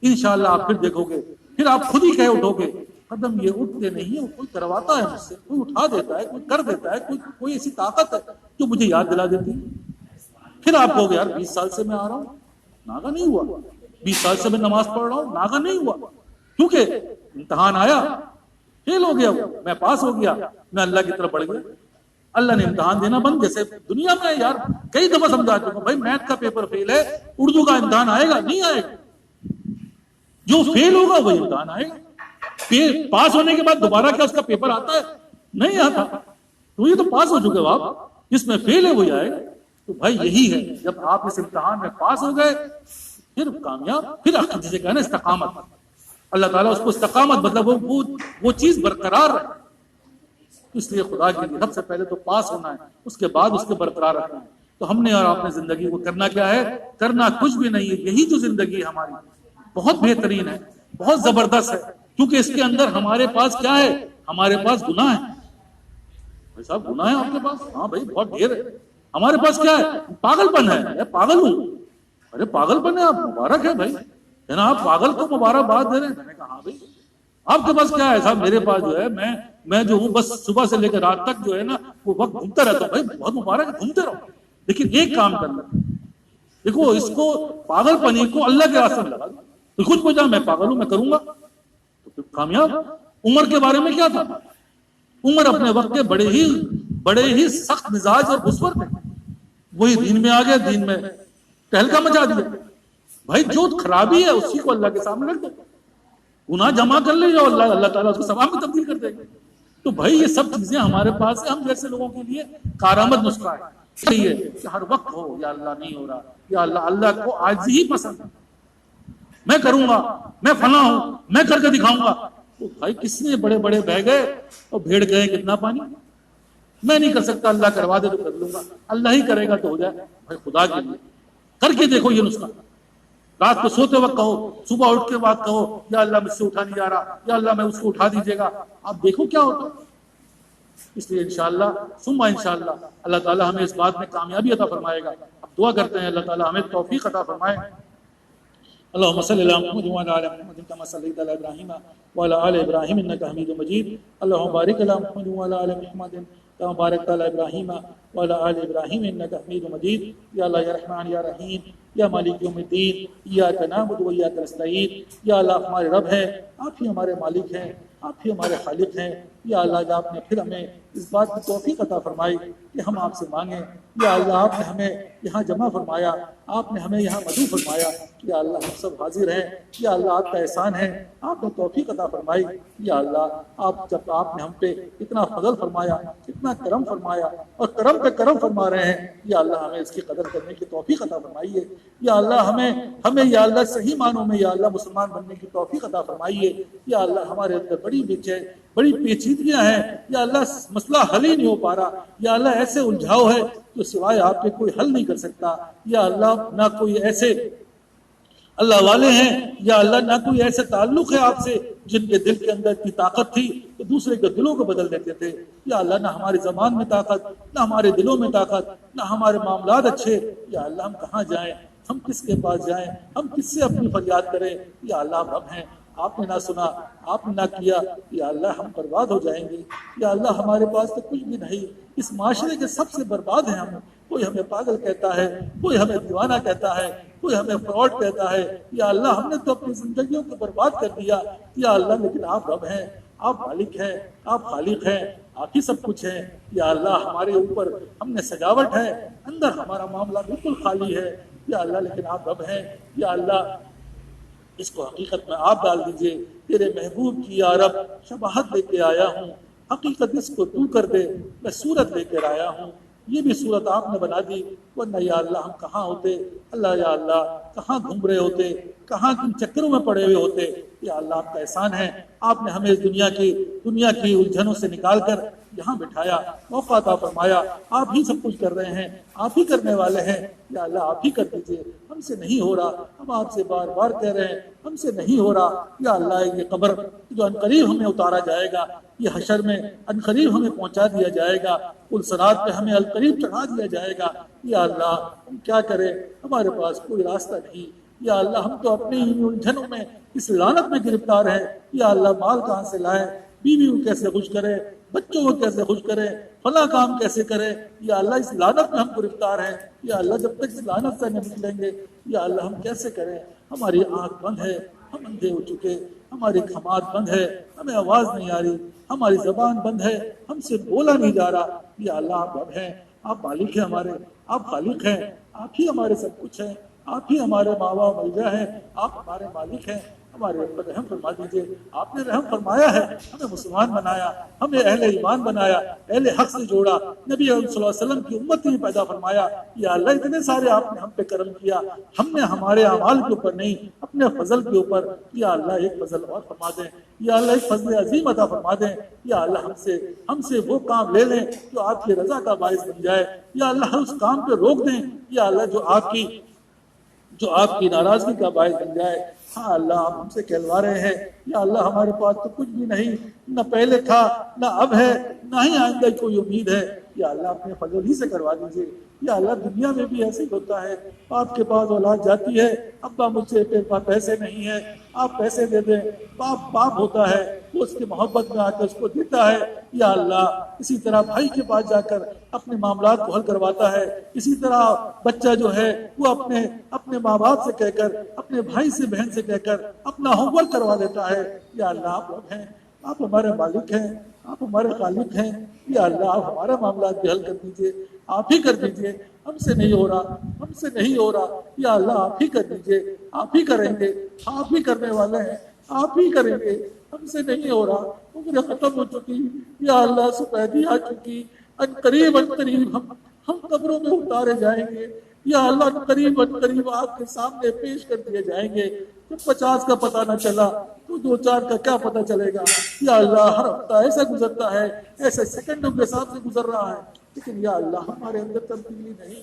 انشاءاللہ آپ پھر دیکھو گے، پھر آپ خود ہی کہہ اٹھو گے قدم یہ اٹھتے نہیں ہیں، کوئی کرواتا ہے مجھ سے، کوئی اٹھا دیتا ہے، کوئی کر دیتا ہے، کوئی ایسی طاقت ہے جو مجھے یاد دلا دیتی ہے. پھر آپ کہو گے یار 20 سال سے میں آ رہا ہوں ناغہ نہیں ہوا، 20 سال سے میں نماز پڑھ رہا ہوں ناغہ نہیں ہوا، کیونکہ امتحان آیا، فیل ہو گیا، میں پاس ہو گیا، میں اللہ کی طرف بڑھ گیا. اللہ نے امتحان دینا بند، جیسے دنیا میں یار کئی دفعہ سمجھا چکا بھائی میتھ کا پیپر فیل ہے، اردو کا امتحان آئے گا نہیں آئے گا، جو فیل ہوگا وہی امتحان آئے گا. پاس ہونے کے بعد دوبارہ کیا اس کا پیپر آتا ہے؟ نہیں آتا. تو یہ تو پاس ہو چکے ہو آپ، جس میں فیل ہے وہی آئے گا. تو بھائی یہی ہے، جب آپ اس امتحان میں پاس ہو گئے پھر کامیاب، پھر جسے کہنا استقامت. اللہ تعالیٰ اس کو استقامت مطلب وہ چیز برقرار رہے. اس لیے خدا کے لیے سب سے پہلے تو پاس ہونا ہے، اس کے بعد اس کے برقرار رکھنا ہے. تو ہم نے اور آپ نے زندگی کو کرنا کیا ہے؟ کرنا کچھ بھی نہیں ہے. یہی جو زندگی ہے ہماری بہت بہترین ہے، بہت زبردست ہے، کیونکہ اس کے اندر ہمارے پاس کیا ہے؟ ہمارے پاس گناہ ہے. بھائی صاحب گناہ ہے آپ کے پاس؟ ہاں بھائی بہت ڈھیر ہے. ہمارے پاس کیا ہے؟ پاگل پن ہے. میں پاگل ہوں. ارے پاگل پن ہے آپ، مبارک ہے بھائی، ہے نا، آپ پاگل کو مبارکباد دے رہے ہیں. میں نے کہا ہاں بھائی آپ کے پاس کیا ہے؟ صاحب میرے پاس جو ہے میں جو ہوں بس صبح سے لے کر رات تک جو ہے نا وہ وقت گھومتا رہتا ہوں. بھائی بہت مبارک ہے، گھومتے رہو، لیکن ایک کام کرنا، دیکھو اس کو پاگل پنی کو اللہ کے راستے میں لگا دو. تو خود کو جا میں پاگل ہوں میں کروں گا تو پھر کامیاب. عمر کے بارے میں کیا تھا؟ عمر اپنے وقت کے بڑے ہی سخت مزاج اور غصور تھے. وہی دین میں آ گیا, دین میں تہلکا مچا دیا. بھائی جو خرابی ہے اسی کو اللہ کے سامنے رکھ دو, گناہ جمع کر لے جاؤ, اللہ تعالیٰ اس کو ثواب میں تبدیل کر دے گا. تو بھائی یہ سب چیزیں ہمارے پاس ہے, ہم جیسے لوگوں کے لیے کارآمد نسخہ ہے. صحیح ہے کہ ہر وقت ہو یا اللہ نہیں ہو رہا, یا اللہ کو عاجزی ہی پسند ہے, میں کروں گا, میں فلاں ہوں, میں کر کے دکھاؤں گا. تو بھائی کس نے بڑے بڑے بہ گئے اور بھیڑ گئے کتنا پانی. میں نہیں کر سکتا, اللہ کروا دے تو کر لوں گا, اللہ ہی کرے گا تو ہو جائے. بھائی خدا کے لیے کر کے دیکھو یہ نسخہ. رات کو سوتے وقت کہو, صبح اٹھ کے بعد کہو یا اللہ مجھ سے اٹھا نہیں جا رہا, یا اللہ میں اس کو اٹھا دیجیے گا. آپ دیکھو کیا ہوتا. اس لیے انشاءاللہ ثم انشاءاللہ اللہ تعالیٰ ہمیں اس بات میں کامیابی عطا فرمائے گا. اب دعا کرتے ہیں اللہ تعالیٰ ہمیں توفیق عطا فرمائے. اللهم صل على محمد وعلى ال محمد كما صليت على ابراهيم وعلى ال ابراهيم انك حميد مجيد. اللهم بارك على محمد وعلى ال محمد كما باركت على ابراهيم وعلى ال ابراهيم انك حميد مجيد. یا اللہ یا رحمان یا رحیم یا مالک یوم الدین, ایاک نعبد و ایاک نستعین. یا اللہ ہمارے رب ہیں, آپ ہی ہمارے مالک ہیں, آپ ہی ہمارے خالق ہیں. یا اللہ آپ نے پھر ہمیں اس بات کی توفیق عطا فرمائی کہ ہم آپ سے مانگیں. یا اللہ آپ نے ہمیں یہاں جمع فرمایا, آپ نے ہمیں یہاں مدعو فرمایا. یا اللہ ہم سب حاضر ہیں. یا اللہ آپ کا احسان ہے, آپ نے توفیق عطا فرمائی. یا اللہ جب آپ نے ہم پہ اتنا فضل فرمایا, اتنا کرم فرمایا, اور کرم پہ کرم فرما رہے ہیں, یا اللہ ہمیں اس کی قدر کرنے کی توفیق عطا فرمائیے. یا اللہ ہمیں یا اللہ صحیح معنوں میں یا اللہ مسلمان بننے کی توفیق عطا فرمائیے. یا اللہ ہمارے اندر بڑی پیچیدگیاں ہیں, یا اللہ مسئلہ حل ہی نہیں ہو پا رہا. یا اللہ ایسے الجھاؤ ہے جو سوائے آپ کے کوئی حل نہیں کر سکتا. یا اللہ نہ کوئی ایسے اللہ والے ہیں, یا اللہ نہ کوئی ایسے تعلق ہے آپ سے جن کے دل کے اندر اتنی طاقت تھی کہ دوسرے کے دلوں کو بدل دیتے تھے. یا اللہ نہ ہماری زبان میں طاقت, نہ ہمارے دلوں میں طاقت, نہ ہمارے معاملات اچھے. یا اللہ ہم کہاں جائیں, ہم کس کے پاس جائیں, ہم کس سے اپنی فریاد کریں. یا اللہ آپ رب ہیں, آپ نے نہ سنا, آپ نے نہ کیا. یا اللہ ہم برباد ہو جائیں گے. یا اللہ ہمارے پاس تو کچھ بھی نہیں, اس معاشرے کے سب سے برباد ہیں ہم. کوئی ہمیں پاگل کہتا ہے, کوئی ہمیں دیوانہ کہتا ہے, کوئی ہمیں فراڈ کہتا ہے. یا اللہ ہم نے تو اپنی زندگیوں کو برباد کر دیا. یا اللہ لیکن آپ رب ہیں, آپ مالک ہیں, آپ خالق ہیں, آپ ہی سب کچھ ہیں. یا اللہ ہمارے اوپر ہم نے سجاوٹ ہے, اندر ہمارا معاملہ بالکل خالی ہے. یا اللہ لیکن آپ رب ہیں. یا اللہ اس کو حقیقت میں آپ ڈال دیجئے. تیرے محبوب کی یا رب شباہت لے کے آیا ہوں, حقیقت اس کو تو کر دے. میں صورت لے کر آیا ہوں, یہ بھی صورت آپ نے بنا دی, ورنہ یا اللہ ہم کہاں ہوتے. اللہ یا اللہ کہاں گھوم رہے ہوتے, کہاں کن چکروں میں پڑے ہوئے ہوتے. یا اللہ آپ کا احسان ہے, آپ نے ہمیں اس دنیا کی الجھنوں سے نکال کر یہاں بٹھایا, موقع عطا فرمایا. آپ ہی سب کچھ کر رہے ہیں, آپ ہی کرنے والے ہیں. یا اللہ آپ ہی کر دیجیے. ہم سے نہیں ہو رہا, ہم آپ سے بار بار کہہ رہے ہیں ہم سے نہیں ہو رہا. یا اللہ یہ قبر جو عنقریب ہمیں اتارا جائے گا, یہ حشر میں عنقریب ہمیں پہنچا دیا جائے گا, پل صراط پہ ہمیں عنقریب چڑھا دیا جائے گا. یا اللہ ہم کیا کریں, ہمارے پاس کوئی راستہ نہیں. یا اللہ ہم تو اپنے ہی الجھنوں میں اس لعنت میں گرفتار ہیں. یا اللہ مال کہاں سے لائیں, بیوی کو کیسے خوش کرے, بچوں کو کیسے خوش کرے, فلاں کام کیسے کرے. یا اللہ اس لعنت میں ہم گرفتار ہیں. یا اللہ جب تک اس لعنت سے نہ نکلیں گے یا اللہ ہم کیسے کریں. ہماری آنکھ بند ہے, ہم اندھے ہو چکے, ہماری کھمات بند ہے, ہمیں آواز نہیں آ رہی, ہماری زبان بند ہے, ہم سے بولا نہیں جا رہا. یا اللہ آپ رب ہیں, آپ مالک ہیں ہمارے, آپ خالق ہیں, آپ ہی ہمارے سب کچھ ہیں, آپ ہی ہمارے ماں باپ ملجا ہیں, آپ ہمارے مالک ہیں. ہمارے اوپر رحم فرما دیجیے. آپ نے رحم فرمایا ہے, ہمیں مسلمان بنایا, ہمیں اہل ایمان بنایا, اہل حق سے جوڑا, نبی صلی اللہ علیہ وسلم کی امت ہی پیدا فرمایا. یا اللہ اتنے سارے آپ نے ہم پہ کرم کیا, ہم نے ہمارے اعمال کے اوپر نہیں اپنے فضل کے اوپر. یا اللہ ایک فضل اور فرما دیں, یا اللہ ایک فضل عظیم عطا فرما دیں. یا اللہ ہم سے وہ کام لے لیں جو آپ کی رضا کا باعث بن جائے. یا اللہ اس کام پہ روک دیں یا اللہ جو آپ کی ناراضگی کا باعث بن جائے. ہاں اللہ آپ ہم سے کہلوا رہے ہیں. یا اللہ ہمارے پاس تو کچھ بھی نہیں, نہ پہلے تھا نہ اب ہے, نہ ہی آئندہ کوئی امید ہے. یا اللہ اپنے فضل ہی سے کروا دیجیے. یا اللہ دنیا میں بھی ایسے ہی ہوتا ہے, آپ کے پاس اولاد جاتی ہے, ابا مجھ سے پیسے نہیں ہیں, آپ پیسے دے دیں. باپ ہوتا ہے, وہ اس کی محبت میں آ کر اس کو دیتا ہے. یا اللہ اسی طرح بھائی کے پاس جا کر اپنے معاملات کو حل کرواتا ہے. اسی طرح بچہ جو ہے وہ اپنے ماں باپ سے کہہ کر, اپنے بھائی سے بہن سے کہہ کر اپنا ہوم ورک کروا دیتا ہے. یا اللہ آپ لوگ ہیں, آپ ہمارے مالک ہیں، آپ ہمارے خالق ہیں، یا اللہ آپ ہمارا معاملات بھی حل کر دیجئے، آپ ہی کر دیجئے، ہم سے نہیں ہو رہا، ہم سے نہیں ہو رہا، یا اللہ آپ ہی کر دیجئے، آپ ہی کریں گے، آپ ہی کرنے والے ہیں، آپ ہی کریں گے، ہم سے نہیں ہو رہا، عمر ختم ہو چکی، یا اللہ سپیدی آ چکی، ان قریب ہم قبروں میں اتارے جائیں گے، یا اللہ ان قریب آپ کے سامنے پیش کر دیے جائیں گے، جب 50 کا پتہ نہ چلا تو 2-4 کا کیا پتہ چلے گا، یا اللہ ہر ہفتہ ایسا گزرتا ہے، ایسے سیکنڈوں کے ساتھ سے گزر رہا ہے، لیکن یا اللہ ہمارے اندر تبدیلی نہیں،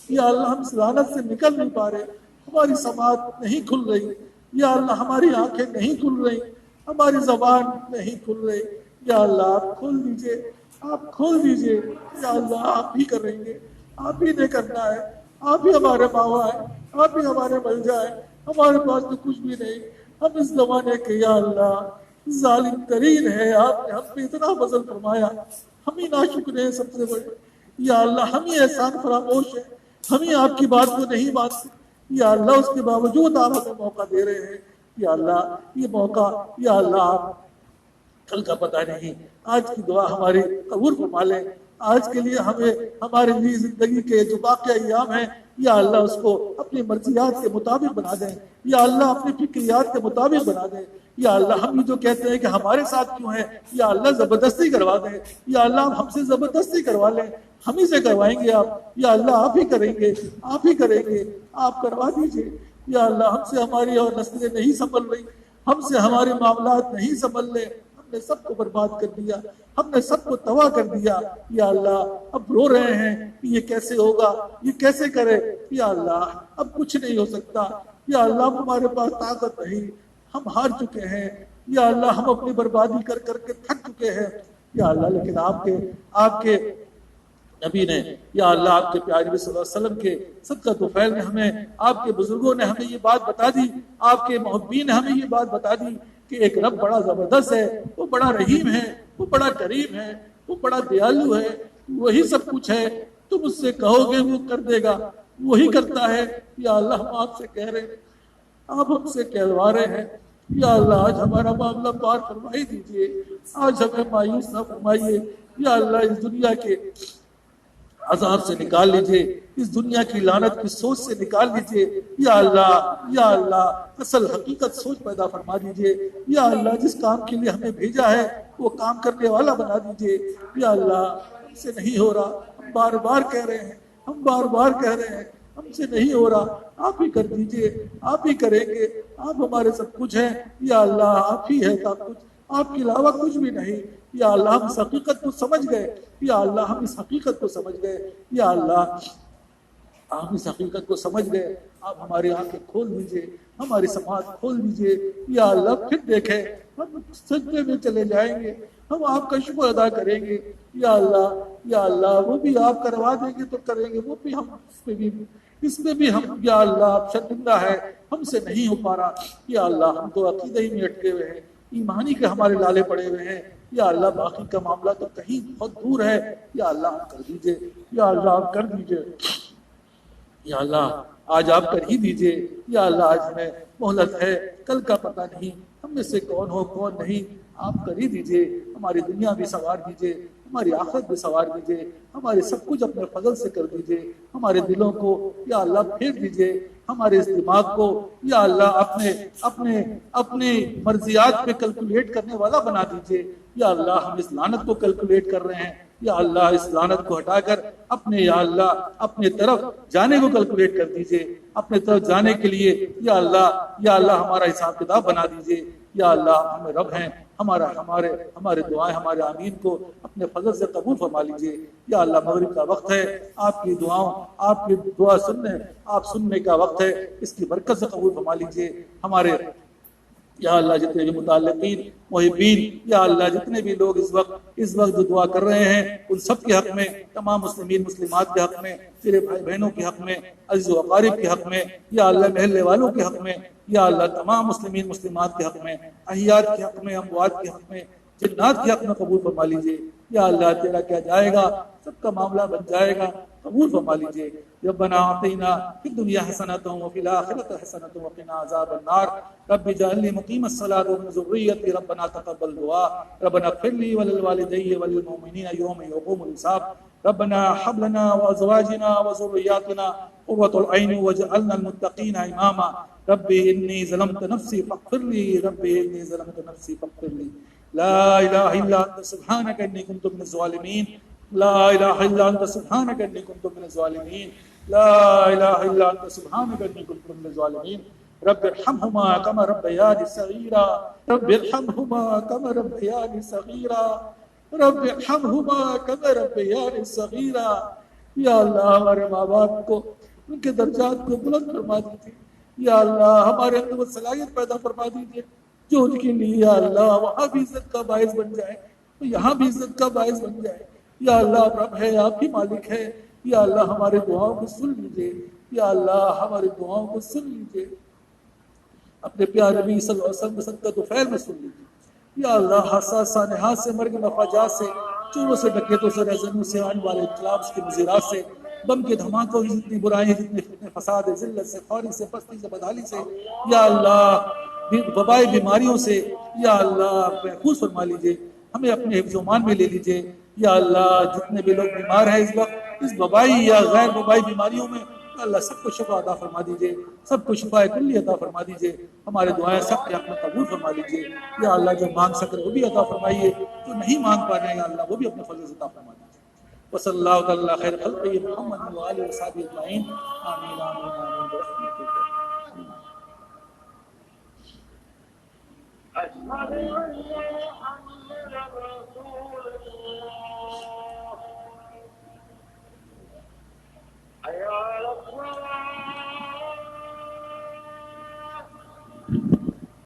یا اللہ ہم اس لعنت سے نکل نہیں پا رہے، ہماری سماعت نہیں کھل رہی، یا اللہ ہماری آنکھیں نہیں کھل رہی، ہماری زبان نہیں کھل رہی، یا اللہ آپ کھول دیجئے، آپ کھول دیجئے، یا اللہ آپ ہی کریں گے، آپ ہی نے کرنا ہے، آپ ہی ہمارے ماوا ہے، آپ ہی ہمارے ملجا ہے، ہمارے پاس تو کچھ بھی نہیں، ہم اس زمانے کے یا اللہ ظالم ترین ہے، آپ نے ہم پہ اتنا فضل فرمایا، ہم ہی ناشکر ہیں سب سے بڑے، یا اللہ ہم ہی احسان فراموش ہیں، ہم ہی آپ کی بات کو نہیں مانتے، یا اللہ اس کے باوجود آپ ہمیں موقع دے رہے ہیں، یا اللہ یہ موقع، یا اللہ آپ کل کا پتہ نہیں، آج کی دعا ہماری قبول فرما لیں، آج کے لیے ہمیں ہمارے لیے زندگی کے جو باقی ایام ہیں، یا اللہ اس کو اپنی مرضیات کے مطابق بنا دیں، یا اللہ اپنی فکریات کے مطابق بنا دیں، یا اللہ ہم جو کہتے ہیں کہ ہمارے ساتھ کیوں ہے، یا اللہ زبردستی کروا دیں، یا اللہ ہم سے زبردستی کروا لیں، ہم ہی سے کروائیں گے آپ، یا اللہ آپ ہی کریں گے، آپ ہی کریں گے، آپ کروا دیجئے، یا اللہ ہم سے ہماری اور نسلیں نہیں سنبھل رہی، ہم سے ہمارے معاملات نہیں سنبھل رہے، ہم نے سب کو برباد کر دیا، ہم نے سب کو تباہ کر دیا، یا اللہ اب رو رہے ہیں کہ یہ کیسے ہوگا، یہ کیسے کرے، یا اللہ اب کچھ نہیں ہو سکتا، یا اللہ ہمارے پاس طاقت نہیں، ہم ہار چکے ہیں، یا اللہ ہم اپنی بربادی کر کر کے تھک چکے ہیں، یا اللہ لیکن آپ کے نبی نے، یا اللہ آپ کے پیارے نبی صلی اللہ علیہ وسلم کے صدقہ طفیل نے ہمیں، آپ کے بزرگوں نے ہمیں یہ بات بتا دی، آپ کے محبین نے ہمیں یہ بات بتا دی کہ ایک رب بڑا زبردست ہے، وہ بڑا رحیم ہے، وہ بڑا کریم ہے، وہ بڑا دیالو ہے، وہی سب کچھ ہے، تم اس سے کہو گے وہ کر دے گا، وہی کرتا ہے، یا اللہ ہم آپ سے کہہ رہے ہیں، آپ ہم سے کہلوا رہے ہیں، یا اللہ آج ہمارا معاملہ پار فرمائی دیجئے، آج ہمیں مایوس نہ فرمائیے، یا اللہ اس دنیا کے عذاب سے نکال لیجئے، اس دنیا کی لعنت کی سوچ سے نکال لیجئے، یا اللہ اصل حقیقت سوچ پیدا فرما دیجئے، یا اللہ جس کام کے لیے ہمیں بھیجا ہے وہ کام کرنے والا بنا دیجئے، یا اللہ ہم سے نہیں ہو رہا، ہم بار بار کہہ رہے ہیں، ہم بار بار کہہ رہے ہیں، ہم سے نہیں ہو رہا، آپ ہی کر دیجئے، آپ ہی کریں گے، آپ ہمارے سب کچھ ہیں، یا اللہ آپ ہی ہے سب کچھ، آپ کے علاوہ کچھ بھی نہیں، یا اللہ ہم اس حقیقت کو سمجھ گئے، یا اللہ ہم اس حقیقت کو سمجھ گئے، یا اللہ آپ اس حقیقت کو سمجھ گئے، آپ ہماری آنکھیں کھول دیجئے، ہماری سماعت کھول دیجئے، یا اللہ پھر دیکھیں، ہم سجدے میں چلے جائیں گے، ہم آپ کا شکر ادا کریں گے، یا اللہ وہ بھی آپ کروا دیں گے تو کریں گے، وہ بھی ہم اس میں بھی ہم، یا اللہ آپ شرمندہ ہے، ہم سے نہیں ہو پا رہا، یا اللہ ہم تو عقیدہ ہی میں اٹکے ہوئے ہیں، ایمانی کے ہمارے لالے پڑے ہوئے ہیں، یا اللہ باقی کا معاملہ تو کہیں بہت دور ہے، یا اللہ آپ کر دیجئے، یا اللہ آپ کر دیجئے، یا اللہ آج آپ کر ہی دیجئے، یا اللہ آج ہمیں مہلت ہے، کل کا پتہ نہیں، ہم میں سے کون ہو کون نہیں، آپ کر ہی دیجئے، ہماری دنیا بھی سنوار دیجئے، ہماری آخرت بھی سنوار دیجئے، ہمارے سب کچھ اپنے فضل سے کر دیجئے، ہمارے دلوں کو یا اللہ پھیر دیجئے، ہمارے اس دماغ کو یا اللہ اپنے مرضیات پہ کیلکولیٹ کرنے والا بنا دیجئے، یا اللہ ہم اس لعنت کو کیلکولیٹ کر رہے ہیں، یا اللہ اس لعنت کو ہٹا کر یا اللہ اپنے طرف جانے کو کیلکولیٹ کر دیجئے، اپنے طرف جانے کے لیے یا اللہ ہمارا حساب کتاب بنا دیجئے، یا اللہ ہمیں رب ہیں، ہمارے دعائیں ہمارے آمین کو اپنے فضل سے قبول فرما لیجئے، یا اللہ مغرب کا وقت ہے، آپ کی دعاؤں آپ کی دعا سننے کا وقت ہے، اس کی برکت سے قبول فرما لیجئے، ہمارے یا اللہ جتنے بھی متعلقین محبین، یا اللہ جتنے بھی لوگ اس وقت جو دعا کر رہے ہیں ان سب کے حق میں، تمام مسلمین مسلمات کے حق میں، تیرے بھائی بہنوں کے حق میں، عزیز و اقارب کے حق میں، یا اللہ محلے والوں کے حق میں، یا اللہ تمام مسلمین مسلمات کے حق میں، احیات کے حق میں، اموات کے حق میں، جنات کے حق میں قبول فرما لیجئے، یا اللہ تیرا کیا جائے گا، سب کا معاملہ بن جائے گا، قبول فرما لیجیے۔ ربنا آتینا فی الدنیا حسنۃ وفی الآخرۃ حسنۃ وقنا عذاب النار رب اجعلنی مقیم الصلاۃ ومن ذریتی ربنا تقبل دعاء ربنا اغفر لی ولوالدی وللمؤمنین یوم یقوم الحساب ربنا هب لنا وازواجنا وذرياتنا قرة العين واجعلنا المتقين اماما رب انی ظلمت نفسی فاغفر لی رب انی ظلمت نفسی فاغفر لی لا الہ الا انت سبحانک انی کنت من الظالمین لا الہ الا انت سبحانک انی کنت من الظالمین لا الہ الا انت سبحانک انی کنت من الظالمین رب ارحمهما كما ربياني صغيرا رب ارحمهما كما ربياني صغيرا رب ارحمهما كما ربياني صغيرا یا اللہ ہمارے ماں باپ کو ان کے درجات کو بلند فرما دیجیے، یا اللہ ہمارے اندر وہ صلاحیت پیدا فرما دیجیے جو ان کے لیے یا اللہ وہاں بھی عزت کا باعث بن جائے، یہاں بھی عزت کا باعث بن جائے۔ یا اللہ آپ رب ہے، آپ ہی مالک ہے، یا اللہ ہمارے دعاؤں کو سن لیجیے، یا اللہ ہماری دعاؤں کو سن لیجیے، اپنے پیارے نبی صلی اللہ علیہ وسلم کے صدقہ طفیل میں سن لیجیے۔ یا اللہ حساس سانحات سے، مرگ مفاجات سے، چوروں سے، ڈکیتوں سے، رہزنوں سے، آنے والے انقلاب کے مزیرات سے، بم کے دھماکوں کی جتنی برائیں، جتنے فتنے فساد، ذلت سے، خواری سے، پستی سے، بدحالی سے، یا اللہ وبائی بیماریوں سے، یا اللہ محفوظ فرما لیجیے، ہمیں اپنے حفظ و امان میں لے لیجیے۔ یا اللہ جتنے بھی لوگ بیمار ہیں اس وقت اس وبائی یا غیر وبائی بیماریوں میں، یا اللہ سب کو شفا عطا فرما دیجیے، سب کو شفا کلی عطا فرما دیجیے، ہمارے دعائیں سب کے حق میں قبول فرما لیجیے۔ یا اللہ جو مانگ سک رہے وہ بھی عطا فرمائیے، جو نہیں مانگ پا رہے ہیں یا اللہ وہ بھی اپنے فضل سے عطا فرما دیجیے۔ وصلی اللہ تعالی خیر خلقہ محمد وآلہ وصحبہ اجمعین آمین آمین آمین برحمتک۔ أشهد أن لا محمد رسول الله